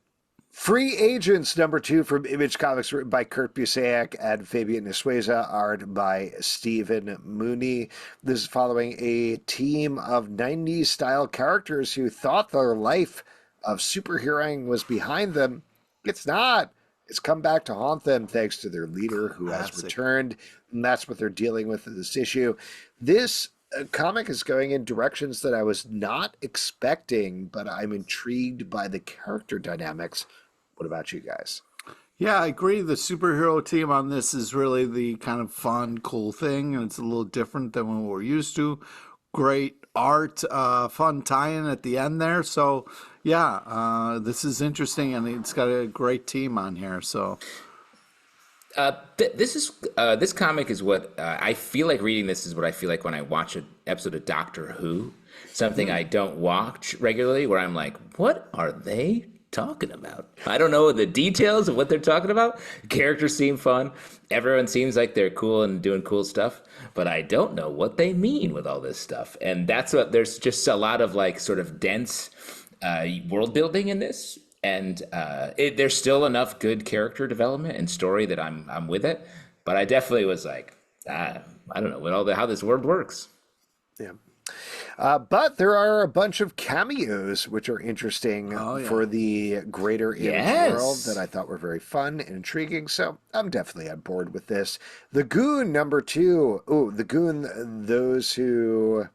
Free Agents #2 from Image Comics, written by Kurt Busiek and Fabian Nicieza, art by Stephen Mooney. This is following a team of 90s style characters who thought their life of superheroing was behind them. It's not. It's come back to haunt them thanks to their leader who has returned. And that's what they're dealing with in this issue. This comic is going in directions that I was not expecting, but I'm intrigued by the character dynamics. What about you guys? Yeah, I agree. The superhero team on this is really the kind of fun, cool thing, and it's a little different than what we're used to. Great art, fun tie-in at the end there. So, yeah, this is interesting, and it's got a great team on here. So, this comic is what I feel like reading. This is what I feel like when I watch an episode of Doctor Who, something I don't watch regularly, where I'm like, what are they talking about? I don't know the details of what they're talking about. Characters seem fun. Everyone seems like they're cool and doing cool stuff, but I don't know what they mean with all this stuff. And that's what, there's just a lot of like sort of dense world building in this. And there's still enough good character development and story that I'm with it. But I definitely was like, I don't know what how this world works. Yeah. But there are a bunch of cameos which are interesting for the greater Image world that I thought were very fun and intriguing. So I'm definitely on board with this. The Goon #2. Oh, the Goon, those who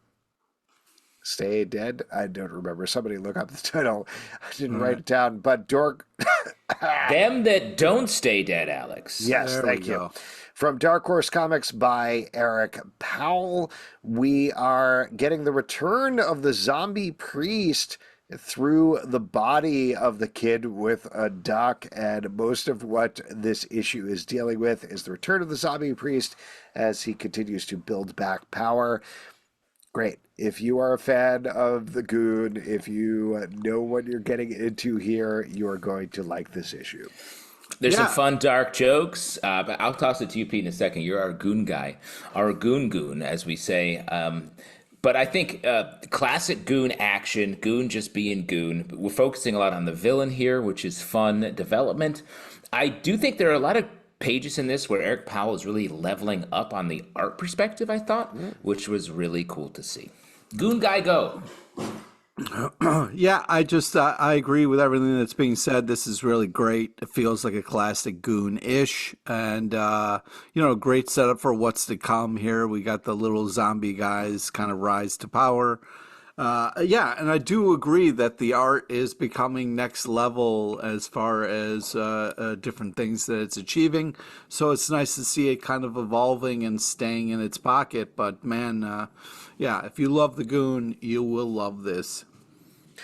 stay dead. I don't remember. Somebody look up the title. I didn't write it down. But Them that don't stay dead, Alex. Yes, thank you. From Dark Horse Comics by Eric Powell, we are getting the return of the zombie priest through the body of the kid with a duck, and most of what this issue is dealing with is the return of the zombie priest as he continues to build back power. Great. If you are a fan of the Goon, if you know what you're getting into here, you're going to like this issue. There's some fun, dark jokes, but I'll toss it to you, Pete, in a second. You're our Goon guy, our Goon, as we say. But I think classic Goon action, Goon just being Goon. We're focusing a lot on the villain here, which is fun development. I do think there are a lot of pages in this where Eric Powell is really leveling up on the art perspective, I thought, which was really cool to see. Goon guy, go. Yeah, I agree with everything that's being said. This is really great. It feels like a classic Goon-ish, and great setup for what's to come here. We got the little zombie guys kind of rise to power. And I do agree that the art is becoming next level as far as different things that it's achieving. So it's nice to see it kind of evolving and staying in its pocket. But man, if you love the Goon, you will love this.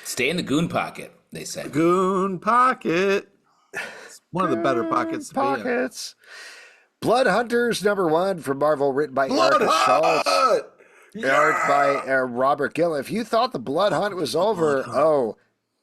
Stay in the Goon pocket, they said. Goon pocket. It's one of the better pockets to be in. Blood Hunters #1 from Marvel, written by Erica Schultz. Art by Robert Gill. If you thought the Blood Hunt was over,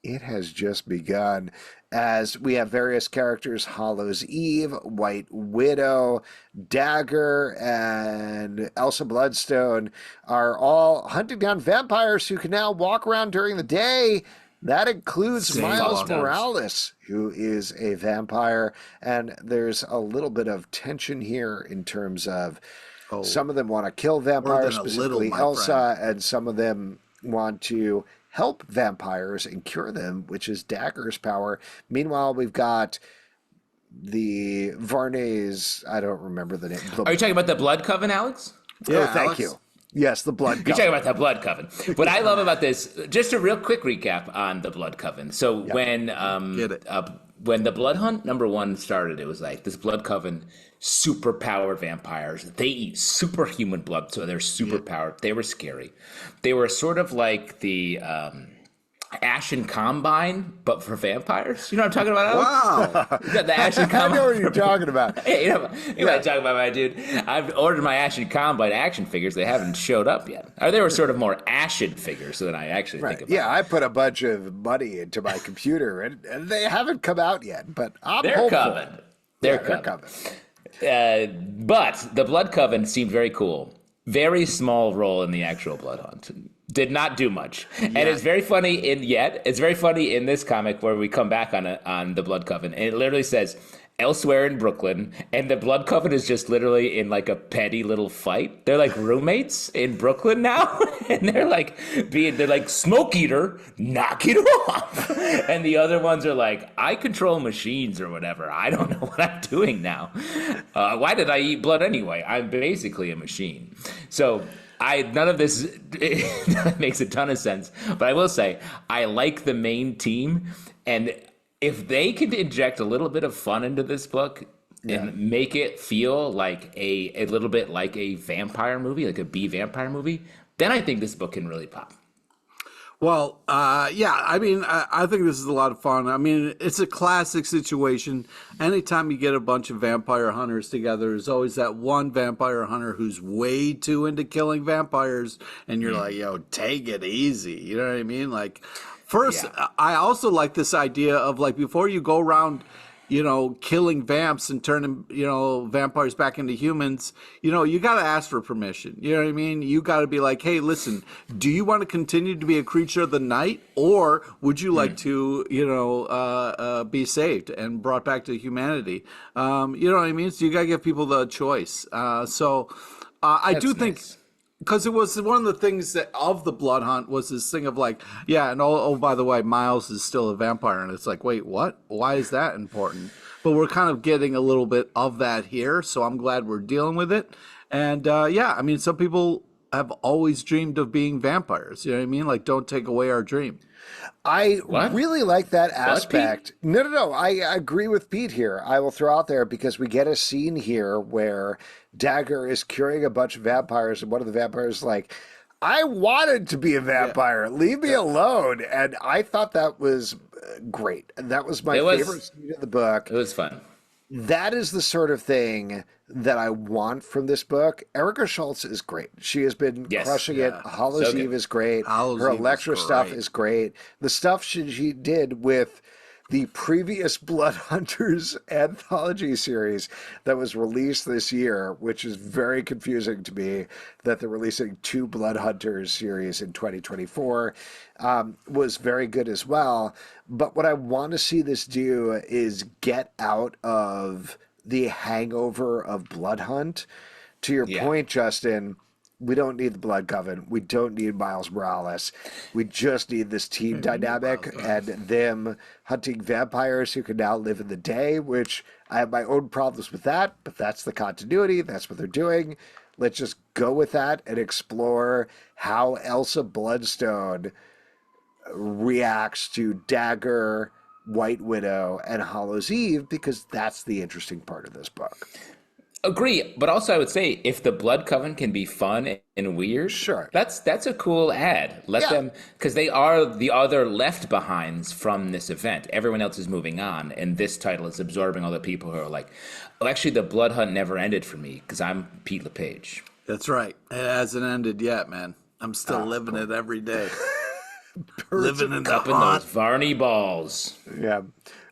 it has just begun. as we have various characters, Hallows Eve, White Widow, Dagger, and Elsa Bloodstone are all hunting down vampires who can now walk around during the day. That includes Miles Morales, who is a vampire. And there's a little bit of tension here in terms of some of them want to kill vampires, specifically Elsa, and some of them want to help vampires and cure them, which is Dagger's power. Meanwhile, we've got the Varnays. I don't remember the name. Are you talking about the Blood Coven, Alex? Yeah, thank you. Yes, the Blood Coven. You're talking about the Blood Coven. What I love about this, just a real quick recap on the Blood Coven. So when the Blood Hunt #1 started, it was like this Blood Coven, super powered vampires. They eat superhuman blood, so they're super powered. They were scary. They were sort of like the Ashen Combine, but for vampires. You know what I'm talking about, Alex? Wow. You got the Ashen Combine. I know what you're talking about. Hey, you know what I'm talking about, my dude. I've ordered my Ashen Combine action figures. They haven't showed up yet. Or they were sort of more ashen figures than I actually think about. Yeah, I put a bunch of money into my computer, and they haven't come out yet, but They're hopeful. coming. They're coming. But the Blood Coven seemed very cool. Very small role in the actual Blood Hunt. Did not do much. And it's very funny in this comic where we come back on the Blood Coven, and it literally says elsewhere in Brooklyn, and the Blood Coven is just literally in like a petty little fight. They're like roommates in Brooklyn now, and they're like Smoke Eater, knock it off. And the other ones are like, I control machines or whatever. I don't know what I'm doing now. Why did I eat blood anyway? I'm basically a machine. So none of this makes a ton of sense, but I will say I like the main team, and if they could inject a little bit of fun into this book and make it feel like a little bit like a vampire movie, like a B vampire movie, then I think this book can really pop. Well, I mean, I think this is a lot of fun. I mean, it's a classic situation. Anytime you get a bunch of vampire hunters together, there's always that one vampire hunter who's way too into killing vampires, and you're like, yo, take it easy. You know what I mean? Like, first, I also like this idea of like, before you go around, killing vamps and turning, vampires back into humans, you got to ask for permission. You know what I mean? You got to be like, hey, listen, do you want to continue to be a creature of the night, or would you like to, be saved and brought back to humanity? You know what I mean? So you got to give people the choice. I do think, because it was one of the things that of the Blood Hunt was this thing of like, and by the way, Miles is still a vampire, and it's like, wait, what? Why is that important? But we're kind of getting a little bit of that here, so I'm glad we're dealing with it. And I mean, some people have always dreamed of being vampires. You know what I mean? Like, don't take away our dream. I really like that aspect. No. I agree with Pete here. I will throw out there, because we get a scene here where Dagger is curing a bunch of vampires, and one of the vampires is like, I wanted to be a vampire. Leave me alone. And I thought that was great. That was my favorite scene of the book. It was fun. That is the sort of thing that I want from this book. Erica Schultz is great. She has been crushing it. Hallows Eve is great. Her Elektra stuff is great. The stuff she did with the previous Blood Hunters anthology series that was released this year, which is very confusing to me that they're releasing 2 Blood Hunters series in 2024, was very good as well. But what I want to see this do is get out of the hangover of Blood Hunt. To your point, Justin, we don't need the Blood Coven. We don't need Miles Morales. We just need this team dynamic and them hunting vampires who can now live in the day, which I have my own problems with that, but that's the continuity. That's what they're doing. Let's just go with that and explore how Elsa Bloodstone reacts to Dagger, White Widow, and Hallows Eve, because that's the interesting part of this book. Agree, but also I would say if the Blood Coven can be fun and weird, that's a cool ad. Let them, because they are the other left behinds from this event. Everyone else is moving on, and this title is absorbing all the people who are like, oh, actually, the Blood Hunt never ended for me because I'm Pete LePage. That's right. It hasn't ended yet, man. I'm still living it every day. Living in the cupping those Varney balls. Yeah.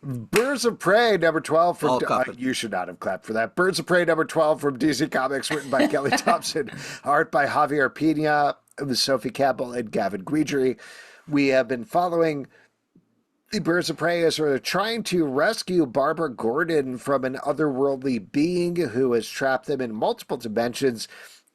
Birds of Prey, number 12 from... All cupping. you should not have clapped for that. Birds of Prey, number 12 from DC Comics, written by Kelly Thompson. Art by Javier Pina, with Sophie Campbell and Gavin Guidry. We have been following the Birds of Prey as they're trying to rescue Barbara Gordon from an otherworldly being who has trapped them in multiple dimensions.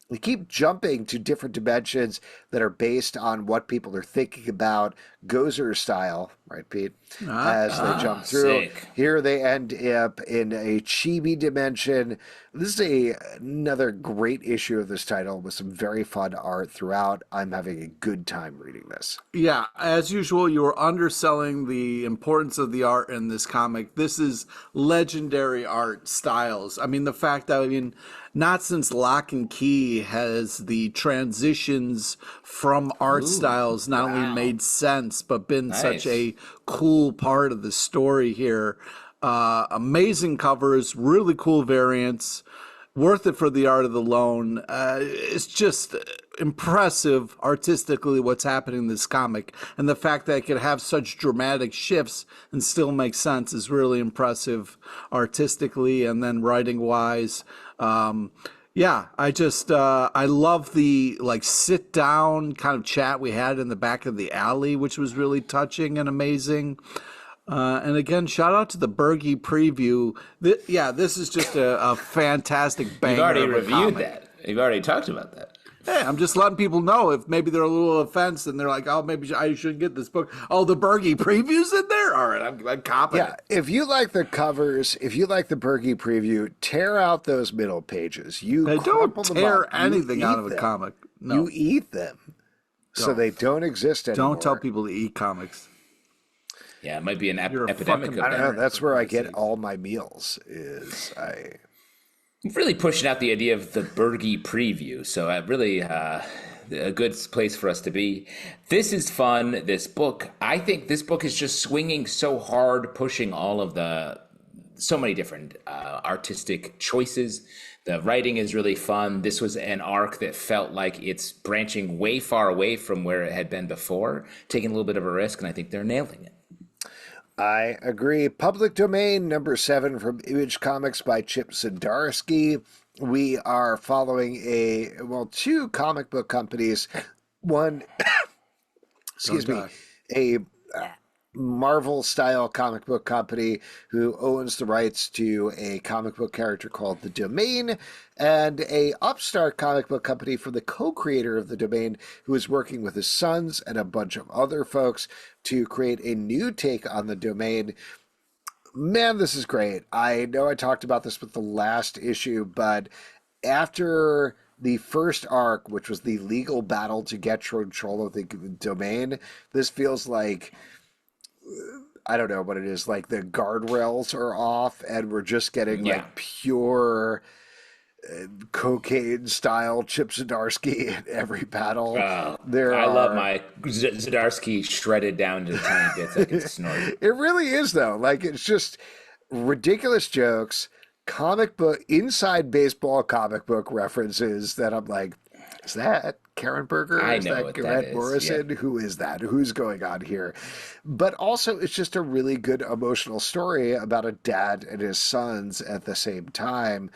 We keep jumping to different dimensions that are based on what people are thinking about, Gozer style, right, Pete? As they jump through. Sick. Here they end up in a chibi dimension. This is another great issue of this title with some very fun art throughout. I'm having a good time reading this. Yeah, as usual, you are underselling the importance of the art in this comic. This is legendary art styles. I mean, the fact that, not since Lock and Key has the transitions from art styles not only made sense, but been such a cool part of the story here. Amazing covers, really cool variants, worth it for the art of the loan. It's just impressive artistically what's happening in this comic, and the fact that it could have such dramatic shifts and still make sense is really impressive artistically, and then writing wise. Yeah, I love the sit down kind of chat we had in the back of the alley, which was really touching and amazing. And again, shout out to the Bergie preview. This is just a fantastic banger. You've already of a reviewed comic. that. You've already talked about that. Hey, I'm just letting people know if maybe they're a little offense and they're like, oh, maybe I shouldn't get this book. Oh, the Bergie preview's in there? All right, I'm copping Yeah, it. if you like the covers, if you like the Bergie preview, tear out those middle pages. You Hey, crumple don't them tear up. You anything out eat of a them. comic. No, You eat them, so Don't. they don't exist anymore. don't tell people to eat comics. Yeah, it might be an You're a epidemic fucking- of I don't know. that. That's where I get sakes. all my meals. Really pushing out the idea of the Bergie preview. So really a good place for us to be. This is fun. This book, I think this book is just swinging so hard, pushing all of so many different artistic choices. The writing is really fun. This was an arc that felt like it's branching way far away from where it had been before, taking a little bit of a risk, and I think they're nailing it. I agree. Public Domain, number 7 from Image Comics by Chip Zdarsky. We are following two comic book companies. One, excuse me, a Marvel-style comic book company who owns the rights to a comic book character called The Domain, and a upstart comic book company from the co-creator of The Domain who is working with his sons and a bunch of other folks to create a new take on The Domain. Man, this is great. I know I talked about this with the last issue, but after the first arc, which was the legal battle to get control of the Domain, this feels like, I don't know what it is, like the guardrails are off and we're just getting like pure cocaine style Chip Zdarsky in every battle. I love my Zdarsky shredded down to tiny bits I can snort. It really is though. Like, it's just ridiculous jokes, comic book, inside baseball comic book references that I'm like, is that Karen Berger? I Is know that what that Grant is, Morrison? yeah. Who is that? Who's going on here? But also, it's just a really good emotional story about a dad and his sons at the same time.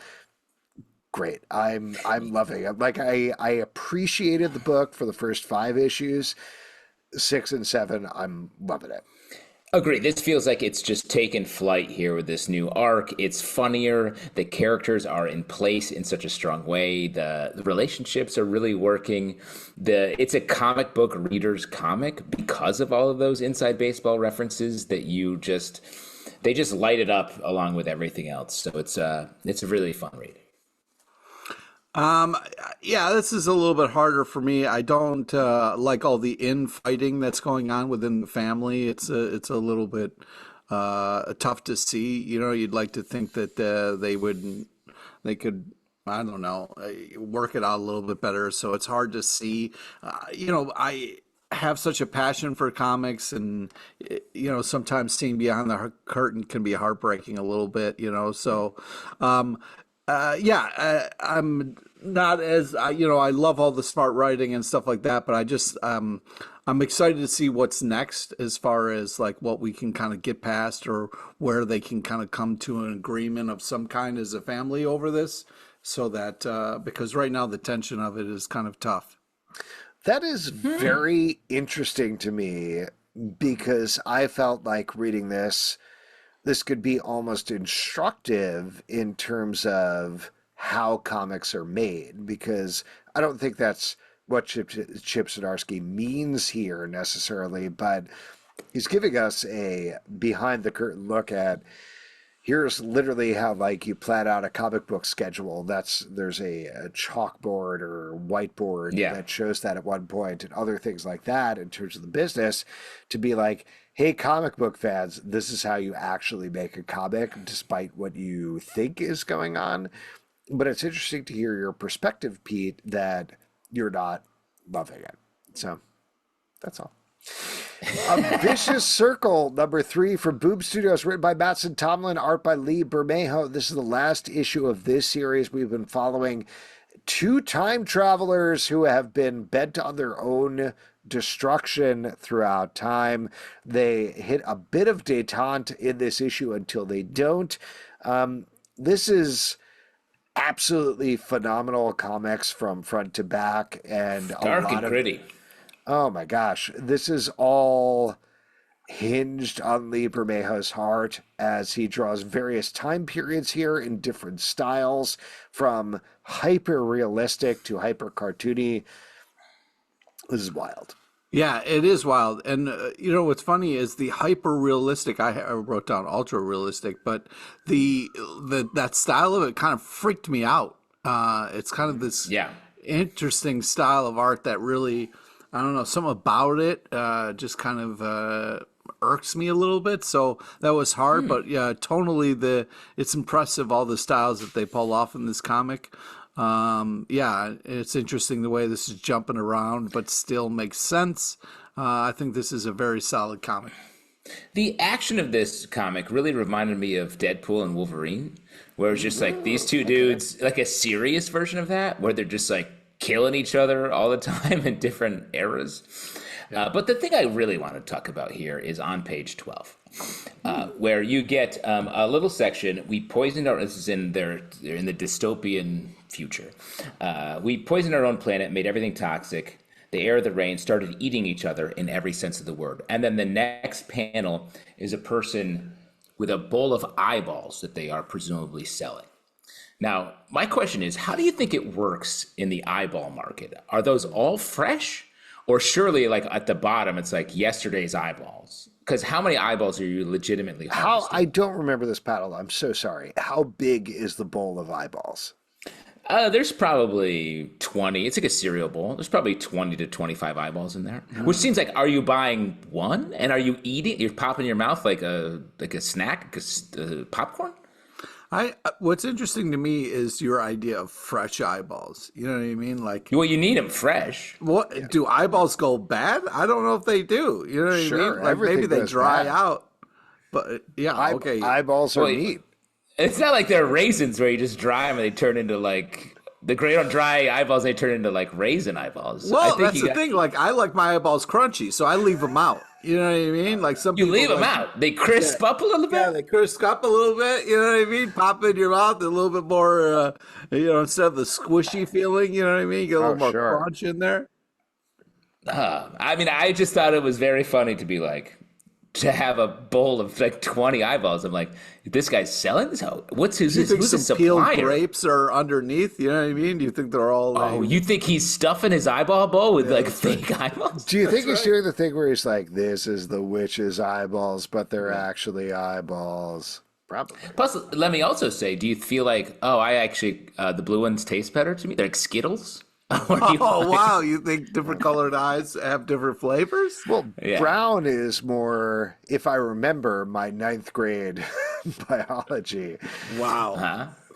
Great. I'm loving it. Like, I appreciated the book for the first 5 issues. 6 and 7, I'm loving it. Agree. This feels like it's just taken flight here with this new arc. It's funnier. The characters are in place in such a strong way. The relationships are really working. It's a comic book reader's comic because of all of those inside baseball references that they just light it up along with everything else. So it's a really fun read. Yeah, this is a little bit harder for me. I don't like all the infighting that's going on within the family. It's a little bit tough to see. You'd like to think that they could, I don't know, work it out a little bit better. So it's hard to see. I have such a passion for comics, and sometimes seeing beyond the curtain can be heartbreaking a little bit. So I'm not as I love all the smart writing and stuff like that, but I'm excited to see what's next as far as like what we can kind of get past or where they can kind of come to an agreement of some kind as a family over this, so that because right now the tension of it is kind of tough. That is very interesting to me, because I felt like reading this could be almost instructive in terms of how comics are made, because I don't think that's what Chip Zdarsky means here necessarily, but he's giving us a behind the curtain look at here's literally how like you plan out a comic book schedule. There's a chalkboard or whiteboard that shows that at one point, and other things like that in terms of the business, to be like, hey, comic book fans, this is how you actually make a comic, despite what you think is going on. But it's interesting to hear your perspective, Pete, that you're not loving it. So that's all. A Vicious Circle, #3 from Boom Studios, written by Mattson Tomlin, art by Lee Bermejo. This is the last issue of this series. We've been following two time travelers who have been bent on their own destruction throughout time. They hit a bit of detente in this issue until they don't. This is absolutely phenomenal comics from front to back, and dark and gritty. Oh my gosh, this is all hinged on Lee Bermejo's heart as he draws various time periods here in different styles, from hyper realistic to hyper cartoony. This is wild. Yeah, it is wild. And what's funny is the hyper realistic, I wrote down ultra realistic, but that style of it kind of freaked me out. It's kind of this interesting style of art that really, I don't know, something about it just kind of irks me a little bit. So that was hard, but yeah, tonally it's impressive, all the styles that they pull off in this comic. It's interesting the way this is jumping around, but still makes sense. I think this is a very solid comic. The action of this comic really reminded me of Deadpool and Wolverine, where it's just like these two dudes, like a serious version of that, where they're just like killing each other all the time in different eras. But the thing I really want to talk about here is on page 12, where you get a little section. We poisoned our. This is they're in the dystopian future. We poisoned our own planet, made everything toxic. The air, the rain, started eating each other in every sense of the word. And then the next panel is a person with a bowl of eyeballs that they are presumably selling. Now, my question is, how do you think it works in the eyeball market? Are those all fresh? Or surely, like at the bottom, it's like yesterday's eyeballs. Because how many eyeballs are you legitimately harvesting? I don't remember this paddle. I'm so sorry. How big is the bowl of eyeballs? There's probably 20. It's like a cereal bowl. There's probably 20 to 25 eyeballs in there. Which seems like, are you buying one? And are you eating? You're popping in your mouth like a snack, popcorn? What's interesting to me is your idea of fresh eyeballs. You know what I mean? Like, well, you need them fresh. What do eyeballs go bad? I don't know if they do. You know what I mean? Like maybe they dry out. But yeah, okay. Eyeballs are neat. It's not like they're raisins where you just dry them and they turn into like the great dry eyeballs. They turn into like raisin eyeballs. Well, that's the thing. Like I like my eyeballs crunchy, so I leave them out. You know what I mean? Like some people leave them out. They crisp up a little bit. Yeah, they crisp up a little bit. You know what I mean? Pop in your mouth a little bit more. Instead of the squishy feeling. You know what I mean? You get a little more crunch in there. I just thought it was very funny to be like, to have a bowl of like 20 eyeballs. I'm like, this guy's selling this? Who's his supplier? Peeled grapes are underneath? You know what I mean? Do you think they're all like... Oh, you think he's stuffing his eyeball bowl with like fake eyeballs? Do you think he's doing the thing where he's like, this is the witch's eyeballs, but they're actually eyeballs? Probably. Plus, let me also say, do you feel like, the blue ones taste better to me? They're like Skittles? Wow. You think different colored eyes have different flavors? Well, brown is more, if I remember my 9th grade biology. Wow.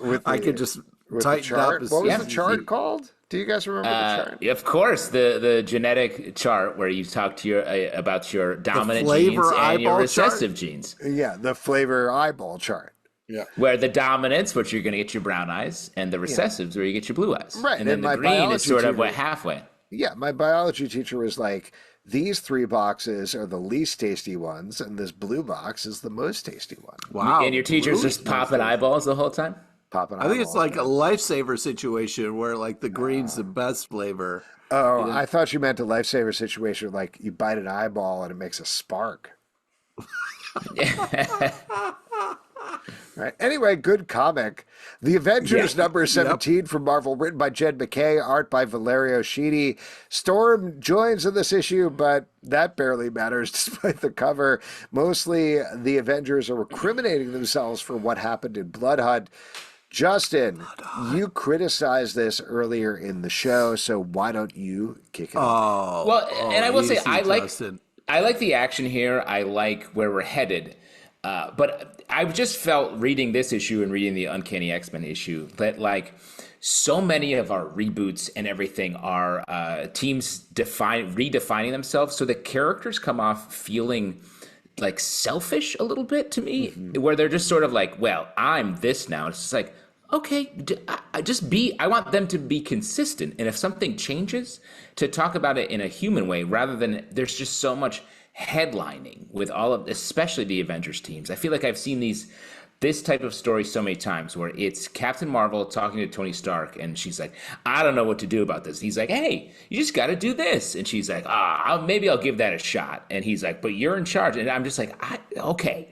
Huh? I could just tighten up. What was the chart called? Do you guys remember the chart? Of course, the genetic chart where you talk to about your dominant genes and your recessive genes. Yeah, the flavor eyeball chart. Yeah. Where the dominants, which you're going to get your brown eyes, and the recessives, where you get your blue eyes. Right, And then and the my green is biology sort of teacher- halfway. Yeah, my biology teacher was like, these 3 boxes are the least tasty ones, and this blue box is the most tasty one. Wow. And your teacher's blue just popping eyeballs the whole time? Popping I think it's eyeballs, like a lifesaver situation where like the green's the best flavor. Oh, I thought you meant a lifesaver situation, like you bite an eyeball and it makes a spark. Right. Anyway, good comic. The Avengers number 17 from Marvel, written by Jed MacKay, art by Valerio Schiti. Storm joins in this issue, but that barely matters despite the cover. Mostly the Avengers are recriminating themselves for what happened in Blood Hunt. Justin, you criticized this earlier in the show, so why don't you kick it off? Well, and I will say, easy, I like the action here. I like where we're headed. But I just felt reading this issue and reading the Uncanny X-Men issue that like so many of our reboots and everything are teams redefining themselves. So the characters come off feeling like selfish a little bit to me, where they're just sort of like, well, I'm this now. It's just like, okay, I want them to be consistent. And if something changes, to talk about it in a human way rather than there's just so much headlining with all of, especially the Avengers teams. I feel like I've seen this type of story so many times where it's Captain Marvel talking to Tony Stark and she's like, I don't know what to do about this. He's like, hey, you just got to do this. And she's like, maybe I'll give that a shot. And he's like, but you're in charge. And I'm just like, okay.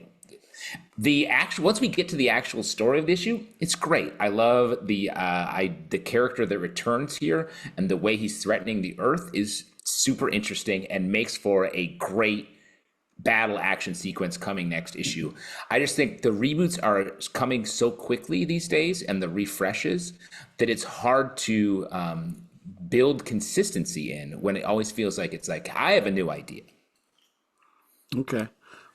Once we get to the actual story of the issue, it's great. I love the character that returns here, and the way he's threatening the Earth is super interesting and makes for a great battle action sequence coming next issue. I just think the reboots are coming so quickly these days, and the refreshes, that it's hard to build consistency in when it always feels like it's like, I have a new idea. Okay.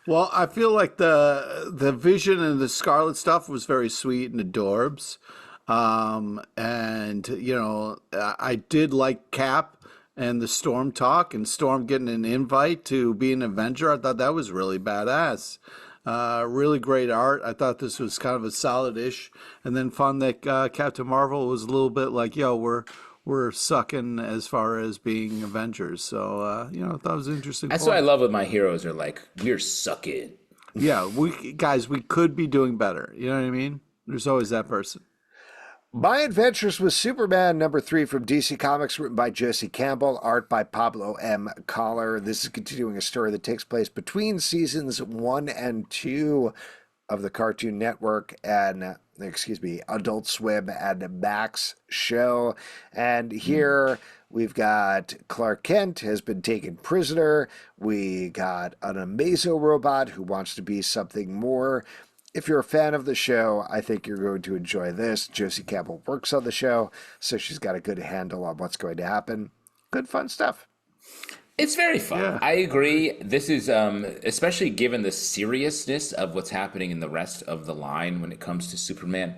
Well, I feel like the Vision and the Scarlet stuff was very sweet and adorbs. And, you know, I did like Cap and the Storm talk, and Storm getting an invite to be an Avenger. I thought that was really badass. Really great art. I thought this was kind of a solid-ish. And then fun that Captain Marvel was a little bit like, yo, we're sucking as far as being Avengers. So, you know, I thought it was interesting. That's what I love with my heroes are like, we're sucking. Yeah, we could be doing better. You know what I mean? There's always that person. My Adventures with Superman, number 3 from DC Comics, written by Josie Campbell, art by Pablo M. Collar. This is continuing a story that takes place between seasons 1 and 2 of the Cartoon Network and, Adult Swim and Max show. And here we've got Clark Kent has been taken prisoner. We got an Amazo robot who wants to be something more. If you're a fan of the show, I think you're going to enjoy this. Josie Campbell works on the show, so she's got a good handle on what's going to happen. Good, fun stuff. It's very fun. Yeah. I agree. This is, especially given the seriousness of what's happening in the rest of the line when it comes to Superman,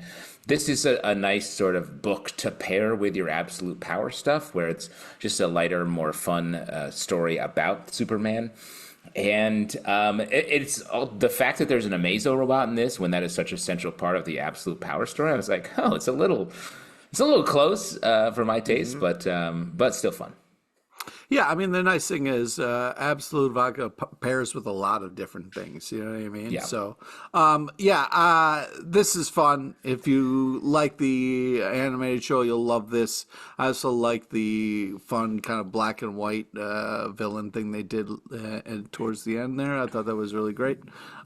this is a nice sort of book to pair with your absolute power stuff, where it's just a lighter, more fun story about Superman. And it's the fact that there's an Amazo robot in this, when that is such a central part of the absolute power story. I was like, oh, it's a little close for my taste, but still fun. Yeah, I mean, the nice thing is Absolute Vodka pairs with a lot of different things. You know what I mean? Yeah. So, this is fun. If you like the animated show, you'll love this. I also like the fun kind of black and white villain thing they did towards the end there. I thought that was really great.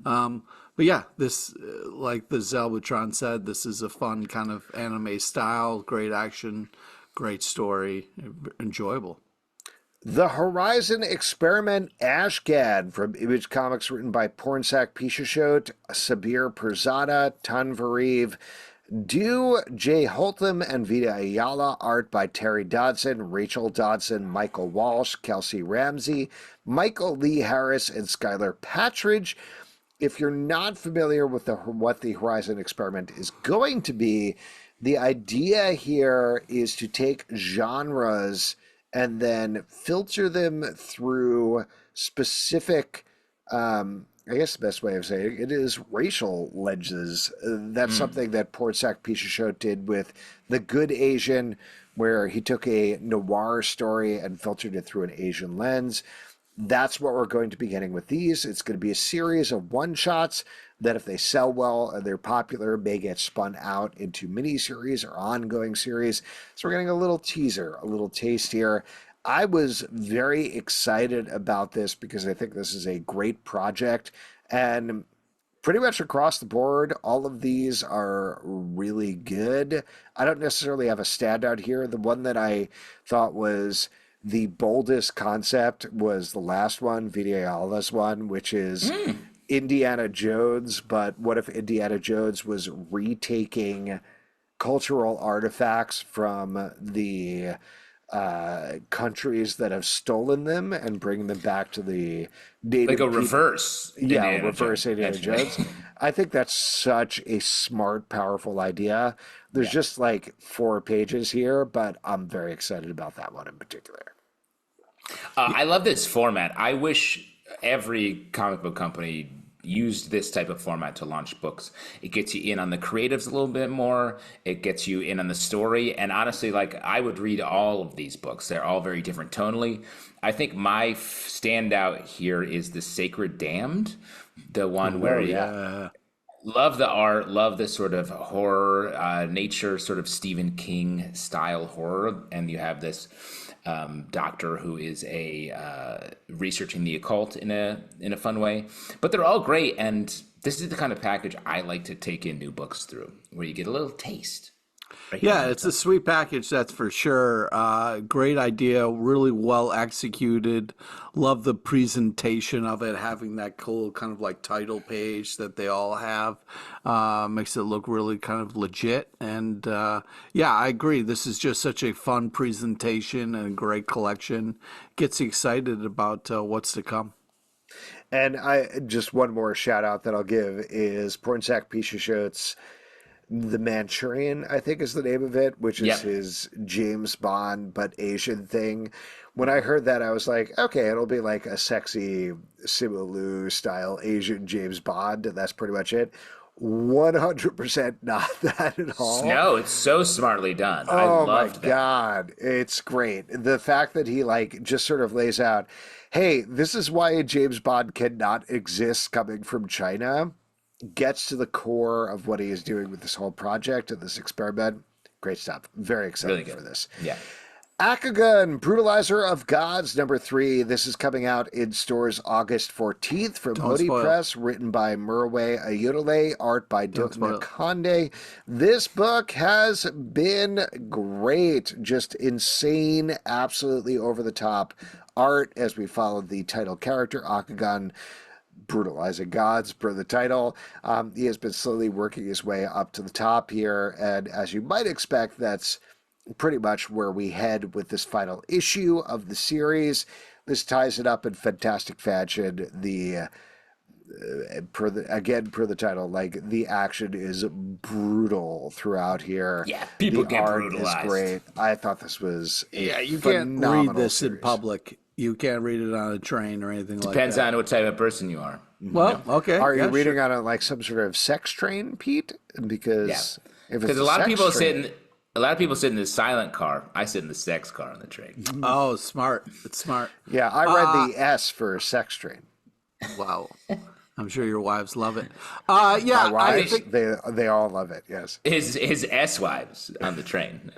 But yeah, this, like the Zelbutron said, this is a fun kind of anime style, great action, great story, enjoyable. The Horizon Experiment Ashgad from Image Comics, written by Pornsak Pishashot, Sabir Perzada, Tanvareev, Jay Holtham, and Vita Ayala. Art by Terry Dodson, Rachel Dodson, Michael Walsh, Kelsey Ramsey, Michael Lee Harris, and Skylar Patridge. If you're not familiar with what the Horizon Experiment is going to be, the idea here is to take genres and then filter them through specific I guess the best way of saying it is racial lenses. That's something that Portsak Pichetshote did with The Good Asian, where he took a noir story and filtered it through an Asian lens. That's what we're going to be getting with these. It's going to be a series of one-shots that, if they sell well and they're popular, may get spun out into miniseries or ongoing series. So we're getting a little teaser, a little taste here. I was very excited about this because I think this is a great project, and pretty much across the board, all of these are really good. I don't necessarily have a standout here. The one that I thought was the boldest concept was the last one, Videala's one, which is Indiana Jones. But what if Indiana Jones was retaking cultural artifacts from the countries that have stolen them and bringing them back to the native Like a people? reverse. Reverse Indiana Jones. I think that's such a smart, powerful idea. There's just like 4 pages here, but I'm very excited about that one in particular. I love this format. I wish every comic book company used this type of format to launch books. It gets you in on the creatives a little bit more. It gets you in on the story. And honestly, like, I would read all of these books. They're all very different tonally. I think my standout here is The Sacred Damned, the one where love the art, love the sort of horror, nature, sort of Stephen King style horror. And you have this doctor who is researching the occult in a fun way, but they're all great. And this is the kind of package I like to take in new books through, where you get a little taste. Yeah, it's a sweet package, that's for sure. Great idea, really well executed. Love the presentation of it, having that cool kind of like title page that they all have. Makes it look really kind of legit. And yeah, I agree. This is just such a fun presentation and a great collection. Gets you excited about what's to come. And I just one more shout out that I'll give is Pornsak Pichetshote's The Manchurian, I think is the name of it, which is his James Bond but Asian thing. When I heard that, I was like, okay, it'll be like a sexy Simu Liu style Asian James Bond, and that's pretty much it. 100% not that at all. No, it's so smartly done. I Oh my loved that. God, it's great. The fact that he like just sort of lays out, hey, this is why a James Bond cannot exist coming from China, gets to the core of what he is doing with this whole project and this experiment. Great stuff. Very excited Really good. for this. Yeah. Aagan, Brutalizer of Gods, #3. This is coming out in stores August 14th from Lodi Press, written by Murway Ayodele, art by Dotun Konde. This book has been great. Just insane, absolutely over the top art as we followed the title character, Aagan, Brutalizing Gods, per the title. He has been slowly working his way up to the top here, and as you might expect, that's pretty much where we head with this final issue of the series. This ties it up in fantastic fashion. Per the title, like, the action is brutal throughout here. Yeah, people the get art brutalized. is great. I thought this was You can't read this series. in public. You can't read it on a train or anything like that. Depends on what type of person you are. Well, okay. Are you yeah, reading sure. on a, like, some sort of sex train, Pete? Because if it's a lot of sex people train, sit in the silent car. I sit in the sex car on the train. Oh, smart. It's smart. Yeah, I read the S for sex train. Wow. I'm sure your wives love it. Yeah, My wives, I think. they all love it. Yes. His S-wives on the train.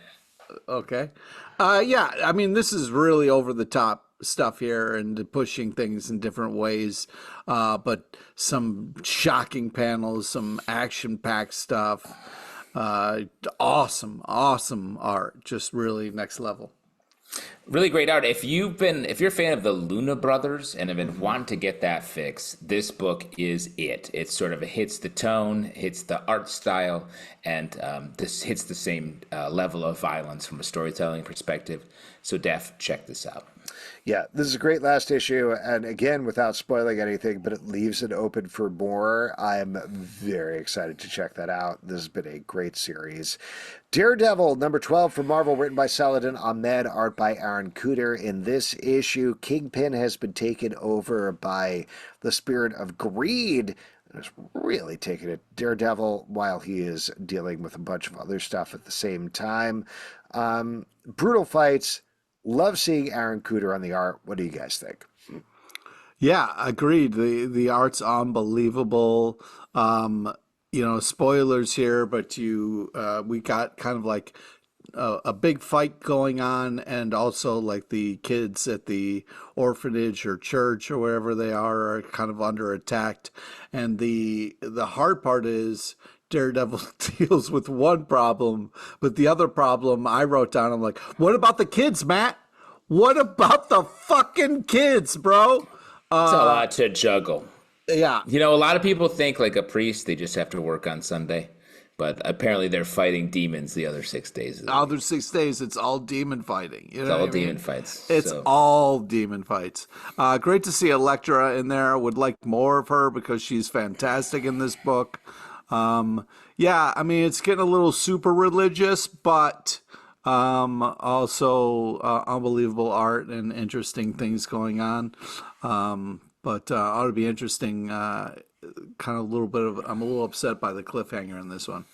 Okay. Yeah, I mean, this is really over the top stuff here and pushing things in different ways. But some shocking panels, some action-packed stuff. Awesome art. Just really next level. Really great art. If you're a fan of the Luna Brothers and have been wanting to get that fix, this book is it. It sort of hits the tone, hits the art style, and this hits the same level of violence from a storytelling perspective. So, check this out. Yeah, this is a great last issue, and again, without spoiling anything, but it leaves it open for more. I'm very excited to check that out. This has been a great series. Daredevil, number 12 from Marvel, written by Saladin Ahmed, art by Aaron Kuder. In this issue, Kingpin has been taken over by the spirit of greed, and is really taking it Daredevil while he is dealing with a bunch of other stuff at the same time. Brutal fights. Love seeing Aaron Kuder on the art. What do you guys think? Yeah, agreed. The art's unbelievable. Spoilers here, but we got kind of like a big fight going on, and also like the kids at the orphanage or church or wherever they are kind of under attack. And the hard part is Daredevil deals with one problem, but the other problem I wrote down, I'm like, what about the kids, Matt? What about the fucking kids, bro? It's a lot to juggle. Yeah. A lot of people think like a priest, they just have to work on Sunday. But apparently they're fighting demons the other 6 days. The other 6 days, it's all demon fighting. It's all demon fights. It's all demon fights. Great to see Elektra in there. Would like more of her because she's fantastic in this book. It's getting a little super religious, but also unbelievable art and interesting things going on. But ought to be interesting. I'm a little upset by the cliffhanger in this one.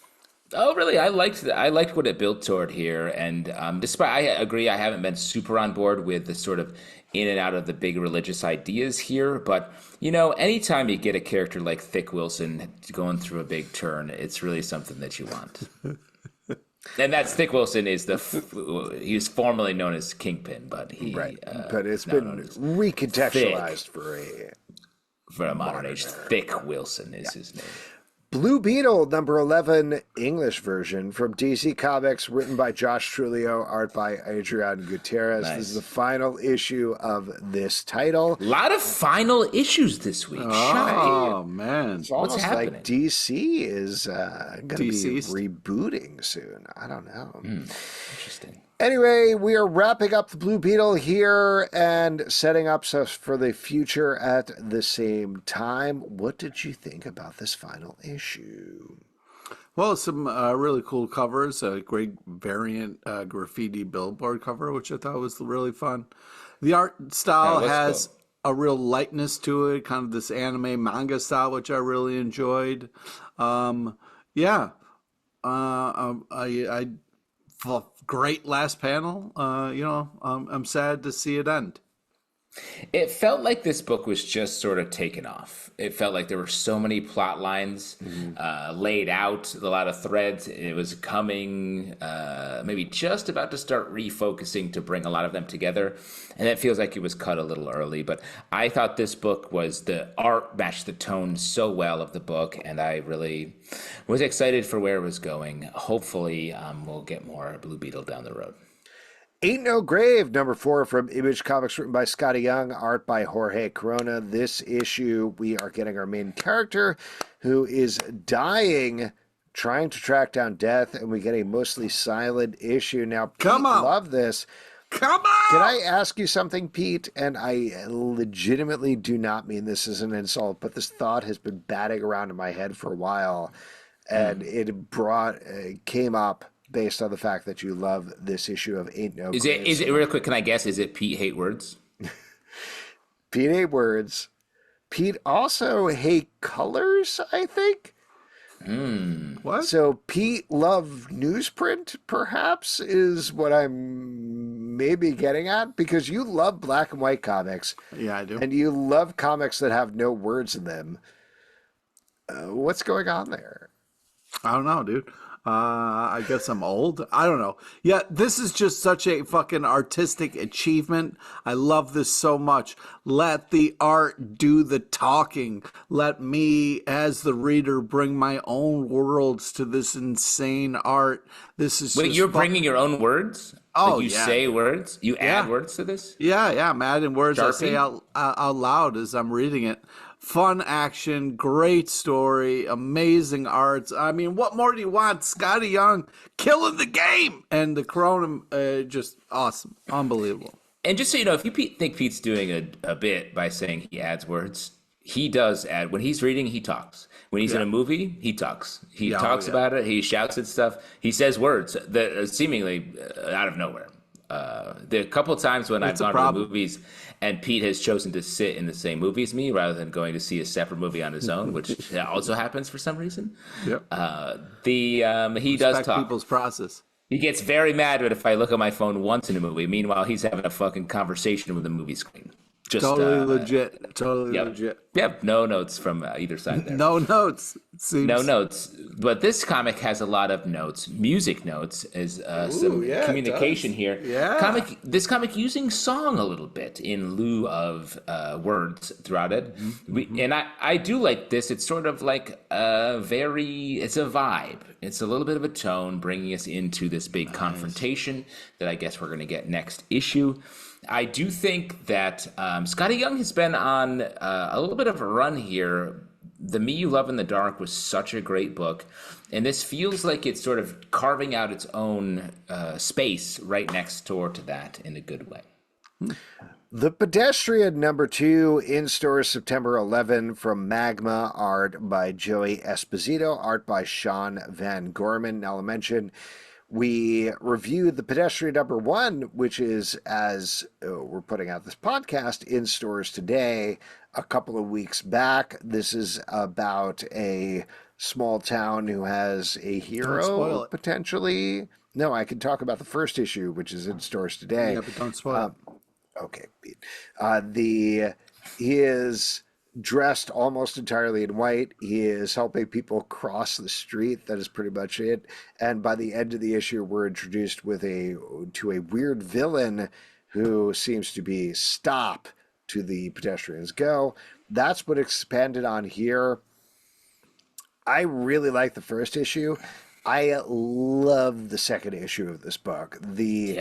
Oh, really? I liked what it built toward here, and despite I agree, I haven't been super on board with the sort of in and out of the big religious ideas here. But anytime you get a character like Thick Wilson going through a big turn, it's really something that you want. And that's Thick Wilson is he's formerly known as Kingpin, but but it's been recontextualized for a modern age. Thick Wilson is his name. Blue Beetle, number 11, English version from DC Comics, written by Josh Trulio, art by Adrian Gutierrez. Nice. This is the final issue of this title. A lot of final issues this week. Oh, man. It's almost What's happening? like DC is going to be rebooting soon. I don't know. Interesting. Anyway, we are wrapping up the Blue Beetle here and setting up for the future at the same time. What did you think about this final issue? Well, some really cool covers, a great variant graffiti billboard cover, which I thought was really fun. The art style has a real lightness to it, kind of this anime manga style, which I really enjoyed. Great last panel. I'm sad to see it end. It felt like this book was just sort of taken off. It felt like there were so many plot lines laid out, a lot of threads. It was coming, maybe just about to start refocusing to bring a lot of them together. And it feels like it was cut a little early. But I thought this book the art matched the tone so well of the book. And I really was excited for where it was going. Hopefully, we'll get more Blue Beetle down the road. Ain't No Grave, number 4 from Image Comics, written by Scotty Young, art by Jorge Corona. This issue, we are getting our main character who is dying, trying to track down death, and we get a mostly silent issue. Now, Pete, love this. Come on! Can I ask you something, Pete? And I legitimately do not mean this as an insult, but this thought has been batting around in my head for a while, and it came up based on the fact that you love this issue of Ain't No Grave. Is it real quick? Can I guess? Is it Pete hate words? Pete hate words. Pete also hate colors, I think. What? So Pete love newsprint, perhaps, is what I'm maybe getting at, because you love black and white comics. Yeah, I do. And you love comics that have no words in them. What's going on there? I don't know, dude. I guess I'm old. I don't know. Yeah, this is just such a fucking artistic achievement. I love this so much. Let the art do the talking. Let me, as the reader, bring my own worlds to this insane art. This is Wait, you're bringing your own words? Oh, like you say words? You add words to this? Yeah, I'm adding words Sharpie? I say out loud as I'm reading it. Fun action, great story, amazing arts. I mean, what more do you want? Scotty Young killing the game, and the Corona just awesome, unbelievable. And just so you know, if you think Pete's doing a bit by saying he adds words, he does add. When he's reading, he talks. When he's in a movie, he talks. He talks about it. He shouts at stuff. He says words that are seemingly out of nowhere. The couple of times when I've gone to the movies and Pete has chosen to sit in the same movie as me rather than going to see a separate movie on his own, which also happens for some reason. Yep. He does talk. People's process. He gets very mad if I look at my phone once in a movie. Meanwhile, he's having a fucking conversation with the movie screen. Just totally legit. Totally legit. Yep. No notes from either side there. No notes. No notes. But this comic has a lot of notes, music notes, as some communication here. Yeah. This comic using song a little bit in lieu of words throughout it. And I do like this. It's sort of like it's a vibe. It's a little bit of a tone bringing us into this big confrontation that I guess we're going to get next issue. I do think that Scotty Young has been on a little bit of a run here. The Me You Love in the Dark was such a great book, and this feels like it's sort of carving out its own space right next door to that in a good way. The Pedestrian #2 in stores September 11 from Magma, art by Joey Esposito, art by Sean Van Gorman. Now, I'll mention we reviewed The Pedestrian #1, which is, as we're putting out this podcast, in stores today a couple of weeks back. This is about a small town who has a hero, potentially. No, I can talk about the first issue, which is in stores today. Yeah, but don't spoil it. Okay, Pete. He is dressed almost entirely in white. He is helping people cross the street. That is pretty much it. And by the end of the issue, we're introduced to a weird villain who seems to be stop to the pedestrians go. That's what expanded on here. I really like the first issue. I love the second issue of this book. The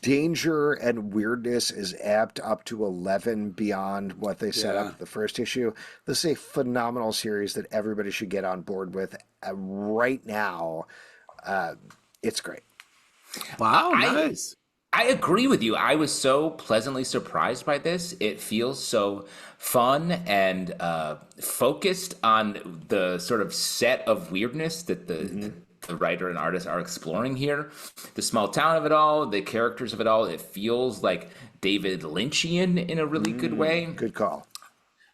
danger and weirdness is amped up to 11 beyond what they set up at the first issue. This is a phenomenal series that everybody should get on board with right now. It's great. Wow, nice. I agree with you. I was so pleasantly surprised by this. It feels so fun and focused on the sort of set of weirdness that the writer and artist are exploring here. The small town of it all, the characters of it all, it feels like David Lynchian in a really good way. Good call.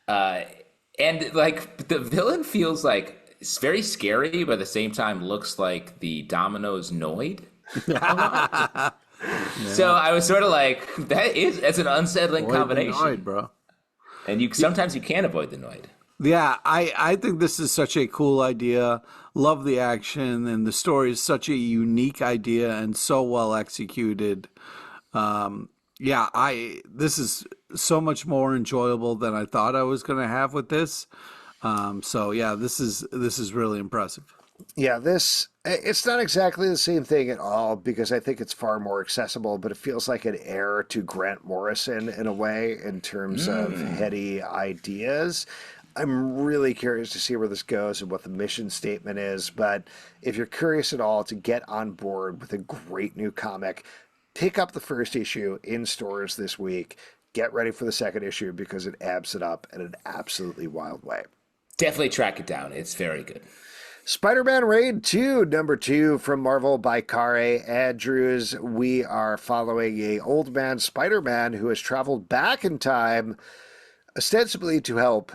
And like the villain feels like it's very scary, but at the same time looks like the Domino's Noid. So I was sort of like, that's an unsettling combination. Noid, bro. And sometimes you can't avoid the Noid. Yeah, I think this is such a cool idea. Love the action, and the story is such a unique idea and so well executed. This is so much more enjoyable than I thought I was going to have with this. This is really impressive. Yeah, it's not exactly the same thing at all because I think it's far more accessible, but it feels like an heir to Grant Morrison in a way in terms of heady ideas. I'm really curious to see where this goes and what the mission statement is, but if you're curious at all to get on board with a great new comic, pick up the first issue in stores this week. Get ready for the second issue because it amps it up in an absolutely wild way. Definitely track it down. It's very good. Spider-Man Raid 2, #2 from Marvel by Kare Andrews. We are following a old man Spider-Man who has traveled back in time, ostensibly to help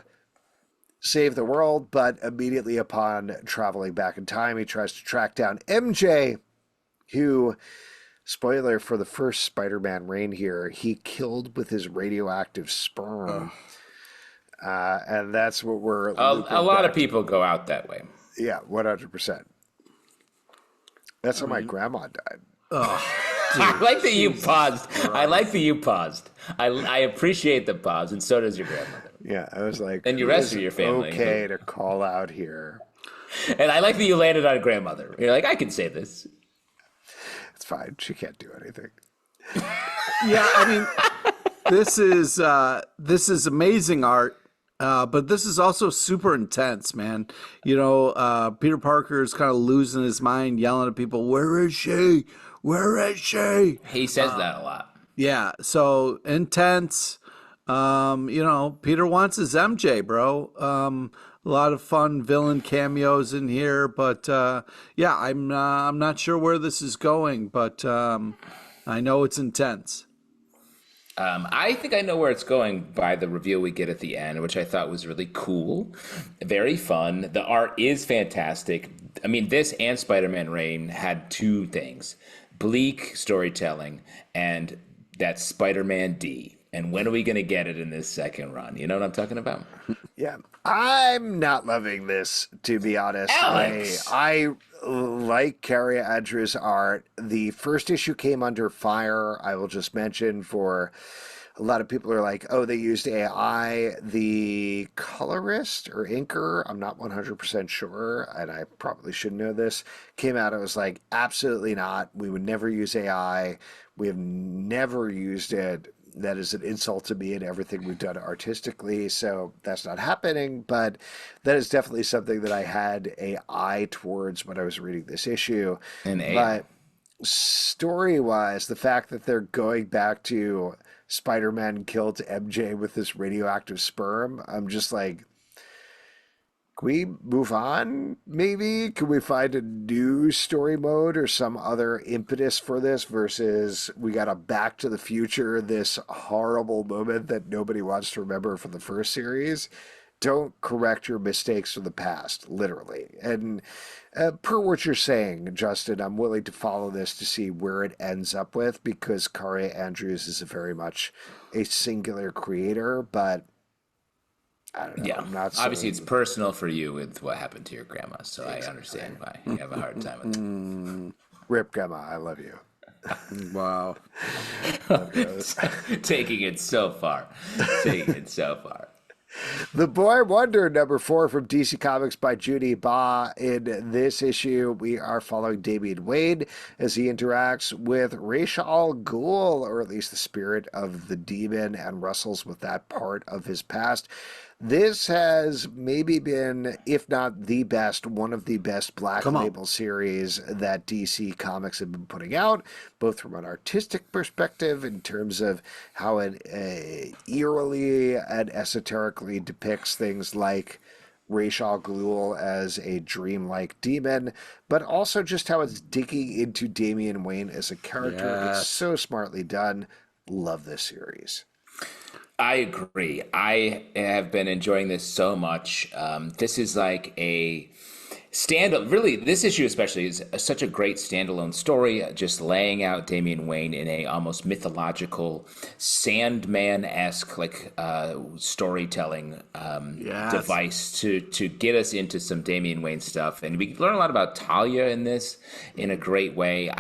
save the world, but immediately upon traveling back in time, he tries to track down MJ, who, spoiler for the first Spider-Man reign here, he killed with his radioactive sperm. And that's what we're... A lot of people go out that way. Yeah, 100%. That's how my grandma died. I like that you paused. I like that you paused. I appreciate the pause, and so does your grandmother. Yeah, I was like, and the rest of your family. Okay to call out here. And I like that you landed on grandmother. You're like, I can say this. It's fine. She can't do anything. Yeah, I mean, this is amazing art. But this is also super intense, man. You know, Peter Parker is kind of losing his mind, yelling at people, "Where is she? Where is she?" He says that a lot. Yeah, so intense. Peter wants his MJ, bro. A lot of fun villain cameos in here, but yeah, I'm not sure where this is going, but I know it's intense. I think I know where it's going by the reveal we get at the end, which I thought was really cool, very fun. The art is fantastic. I mean, this and Spider-Man Reign had two things: bleak storytelling and that Spider-Man D. And when are we going to get it in this second run? You know what I'm talking about? Yeah, I'm not loving this, to be honest. Alex! I like Carrie Andrews' art. The first issue came under fire. I will just mention, for a lot of people are like, oh, they used AI. The colorist or inker, I'm not 100% sure, and I probably should know this, came out and was like, absolutely not. We would never use AI. We have never used it. That is an insult to me and everything we've done artistically, so that's not happening, but that is definitely something that I had a eye towards when I was reading this issue. But story-wise, the fact that they're going back to Spider-Man killed MJ with this radioactive sperm, I'm just like, can we move on, maybe? Can we find a new story mode or some other impetus for this versus we got a Back to the Future, this horrible moment that nobody wants to remember from the first series? Don't correct your mistakes from the past, literally. And per what you're saying, Justin, I'm willing to follow this to see where it ends up with, because Kari Andrews is very much a singular creator, but I don't know. Yeah, I'm not obviously it's personal for you with what happened to your grandma, so I understand why you have a hard time with it. Rip Grandma, I love you. Wow. Taking it so far. Taking it so far. The Boy Wonder, number 4 from DC Comics by Judy Ba. In this issue, we are following Damian Wayne as he interacts with Ra's al Ghul, or at least the spirit of the demon, and wrestles with that part of his past. This has maybe been, if not the best, one of the best Black Label series that DC Comics have been putting out, both from an artistic perspective in terms of how it eerily and esoterically depicts things like Ra's al Ghul as a dreamlike demon, but also just how it's digging into Damian Wayne as a character. Yes. It's so smartly done. Love this series. I agree. I have been enjoying this so much. This is like a really, this issue especially is such a great standalone story, just laying out Damian Wayne in a almost mythological Sandman-esque storytelling device to get us into some Damian Wayne stuff. And we learn a lot about Talia in this in a great way.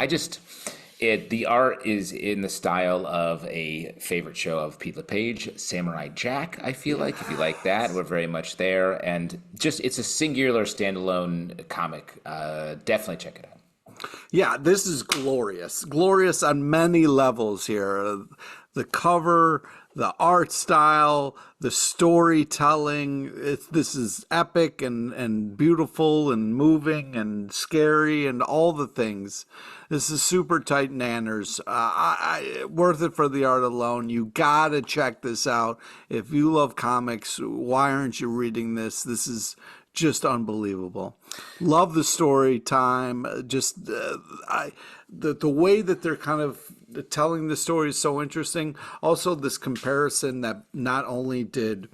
The art is in the style of a favorite show of Pete LePage, Samurai Jack. I feel like if you like that, we're very much there. And just, it's a singular standalone comic. Definitely check it out. Yeah, this is glorious. Glorious on many levels here. The cover, the art style, the storytelling. This is epic and beautiful and moving and scary and all the things. This is super tight nanners. Worth it for the art alone. You gotta check this out. If you love comics, why aren't you reading this? This is just unbelievable. Love the story time. Just the way that they're kind of telling the story is so interesting. Also, this comparison that not only did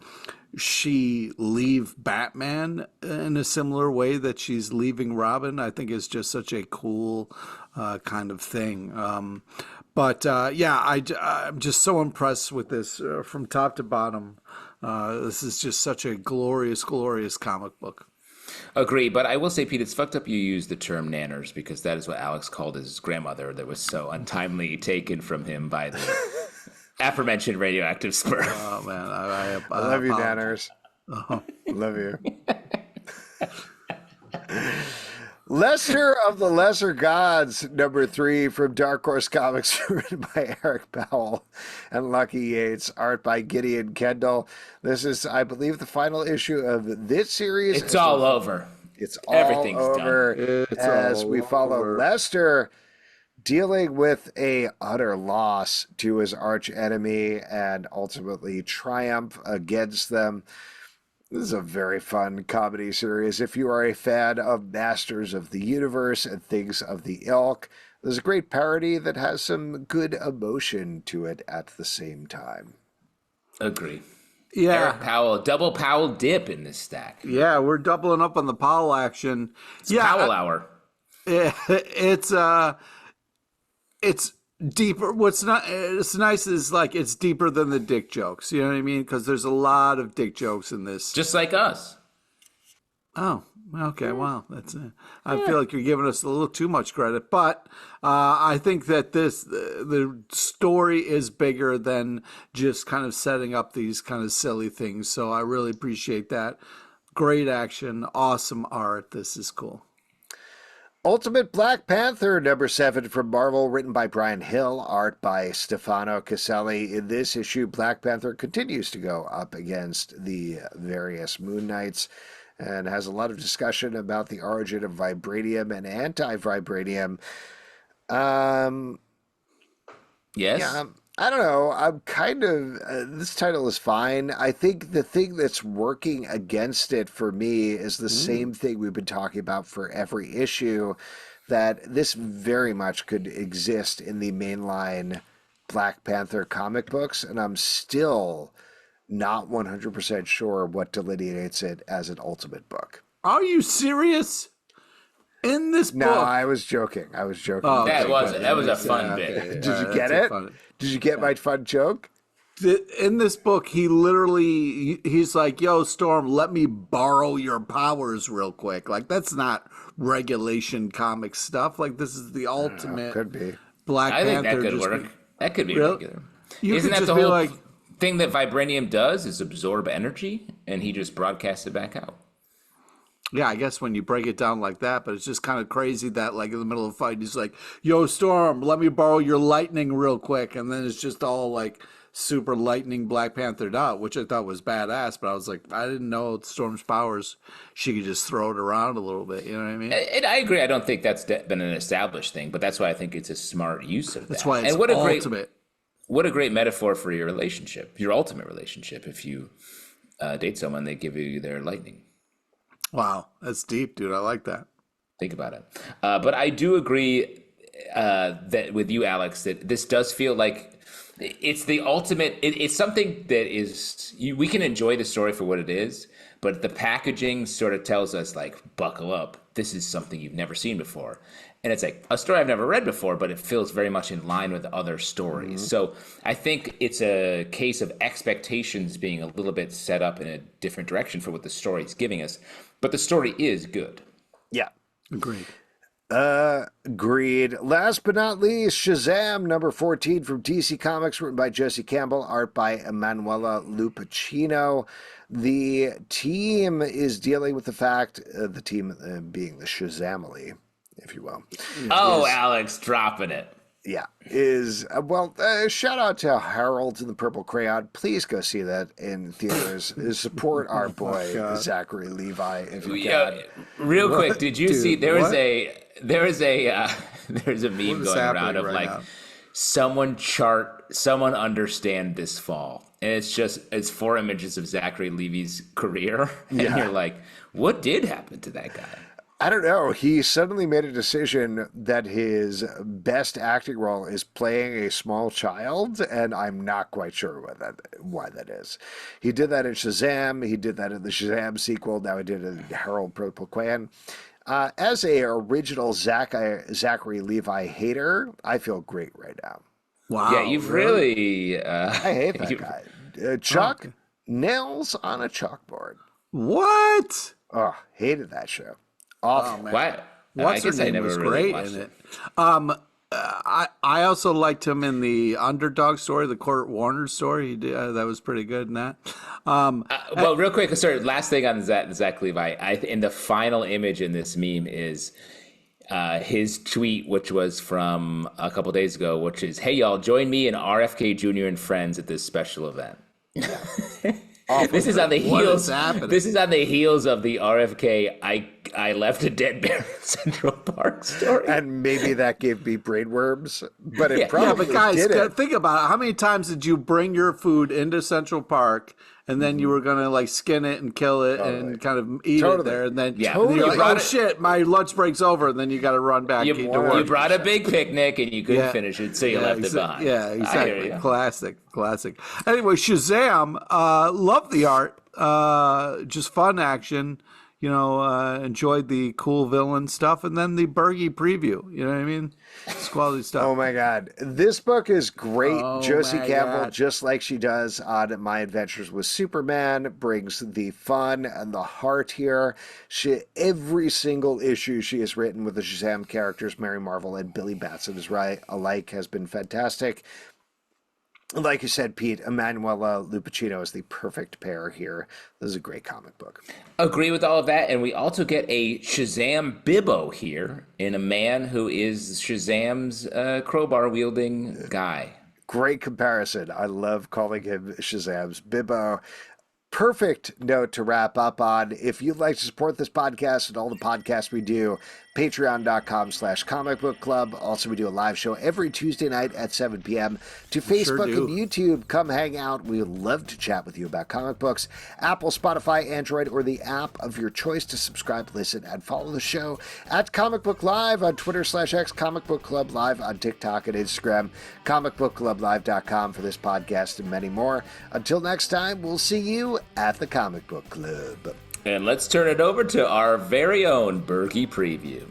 she leave Batman in a similar way that she's leaving Robin, I think is just such a cool kind of thing. I'm just so impressed with this from top to bottom. This is just such a glorious, glorious comic book. Agree, but I will say, Pete, it's fucked up you use the term nanners, because that is what Alex called his grandmother that was so untimely taken from him by the aforementioned radioactive sperm. Oh, man. I love you, nanners. Oh. Love you. Lesser of the Lesser Gods, number 3 from Dark Horse Comics, written by Eric Powell and Lucky Yates, art by Gideon Kendall. This is, I believe, the final issue of this series. It's all over. It's all Everything's over done. as we follow Lester dealing with a utter loss to his arch enemy and ultimately triumph against them. This is a very fun comedy series. If you are a fan of Masters of the Universe and things of the ilk, there's a great parody that has some good emotion to it at the same time. Agree. Yeah. Eric Powell, double Powell dip in this stack. Yeah, we're doubling up on the Powell action. It's Powell hour. It's deeper. It's nice is like it's deeper than the dick jokes. You know what I mean? Because there's a lot of dick jokes in this. Just like us. Oh, okay. Wow, that's it. I feel like you're giving us a little too much credit, but I think that the story is bigger than just kind of setting up these kind of silly things. So I really appreciate that. Great action, awesome art. This is cool. Ultimate Black Panther, number 7 from Marvel, written by Brian Hill, art by Stefano Caselli. In this issue, Black Panther continues to go up against the various Moon Knights and has a lot of discussion about the origin of vibranium and anti-vibranium. Yes? Yeah, I don't know. I'm kind of, this title is fine. I think the thing that's working against it for me is the same thing we've been talking about for every issue, that this very much could exist in the mainline Black Panther comic books, and I'm still not 100% sure what delineates it as an Ultimate book. Are you serious? In this book? No, I was joking. Oh, that was a fun bit. Did you get it? Did you get my fun joke? In this book, he's like, yo, Storm, let me borrow your powers real quick. Like, that's not regulation comic stuff. Like, this is the ultimate could be. Black I think Panther. that could work. That could be Really? regular. Isn't that the whole thing that vibranium does is absorb energy, and he just broadcasts it back out? Yeah, I guess when you break it down like that, but it's just kind of crazy that, like, in the middle of a fight, he's like, yo, Storm, let me borrow your lightning real quick. And then it's just all, like, super lightning Black Panthered out, which I thought was badass. But I was like, I didn't know Storm's powers, she could just throw it around a little bit. You know what I mean? And I agree. I don't think that's been an established thing, but that's why I think it's a smart use of that. That's why it's and what ultimate. What a great metaphor for your relationship, your ultimate relationship. If you date someone, they give you their lightning. Wow, that's deep, dude. I like that. Think about it. But I do agree that with you, Alex, that this does feel like it's the ultimate. It's something that is we can enjoy the story for what it is, but the packaging sort of tells us, like, buckle up. This is something you've never seen before. And it's like a story I've never read before, but it feels very much in line with other stories. Mm-hmm. So I think it's a case of expectations being a little bit set up in a different direction for what the story is giving us. But the story is good. Yeah. Agreed. Agreed. Last but not least, Shazam, number 14 from DC Comics, written by Jesse Campbell, art by Emanuela Lupacchino. The team is dealing with the fact, the team being the Shazamily, if you will. Alex, dropping it. Yeah, shout out to Harold in the Purple Crayon. Please go see that in theaters. Support our boy Zachary Levi if you can. Real quick, did you see there is a meme going around of like someone understand this fall, and it's 4 images of Zachary Levi's career, and you're like, what did happen to that guy? I don't know. He suddenly made a decision that his best acting role is playing a small child, and I'm not quite sure why that is. He did that in Shazam. He did that in the Shazam sequel. Now he did it in Harold Purple Crayon. As a original Zachary Levi hater, I feel great right now. Wow. Yeah, you've really... I hate that guy. Chuck nails on a chalkboard. What? Oh, hated that show. Awful. What? What's her name was great in it. I also liked him in the Underdog story, the Kurt Warner story. He did, that was pretty good in that. Well, real quick, sorry, last thing on Zach Levi. In the final image in this meme is his tweet, which was from a couple days ago, which is, "Hey y'all, join me and RFK Jr. and friends at this special event." This is on the What heels. is happening? This is on the heels of the RFK. I left a dead bear in Central Park story. And maybe that gave me brainworms, but it Yeah, probably but guys, didn't. think about it. How many times did you bring your food into Central Park and then you were going to like skin it and kill it and kind of eat it there? And then, Yeah. and then you're Totally. like, oh shit, my lunch break's over. And then you got to run back. You, to work. you brought a big picnic and you couldn't finish it, so you left it behind. Yeah, I exactly. hear you. Classic. Anyway, Shazam, love the art. Just fun action. Enjoyed the cool villain stuff, and then the Bergie preview. You know what I mean? It's quality stuff. Oh my God. This book is great. Oh Josie my Campbell, God. just like she does on My Adventures with Superman, brings the fun and the heart here. Every single issue she has written with the Shazam characters, Mary Marvel and Billy Batson is right alike, has been fantastic. Like you said, Pete, Emanuela Lupacchino is the perfect pair here. This is a great comic book. Agree with all of that, and we also get a Shazam Bibbo here in a man who is Shazam's crowbar-wielding guy. Great comparison. I love calling him Shazam's Bibbo. Perfect note to wrap up on. If you'd like to support this podcast and all the podcasts we do, patreon.com/comic book club. Also, we do a live show every Tuesday night at 7 p.m. to Facebook and YouTube. Come hang out. We would love to chat with you about comic books. Apple, Spotify, Android, or the app of your choice to subscribe, listen, and follow the show at Comic Book Live on Twitter/X, Comic Book Club Live on TikTok and Instagram, comicbookclublive.com for this podcast and many more. Until next time, we'll see you at the Comic Book Club. And let's turn it over to our very own Bergie preview.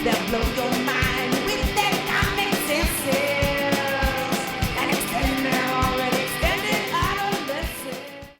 That blow your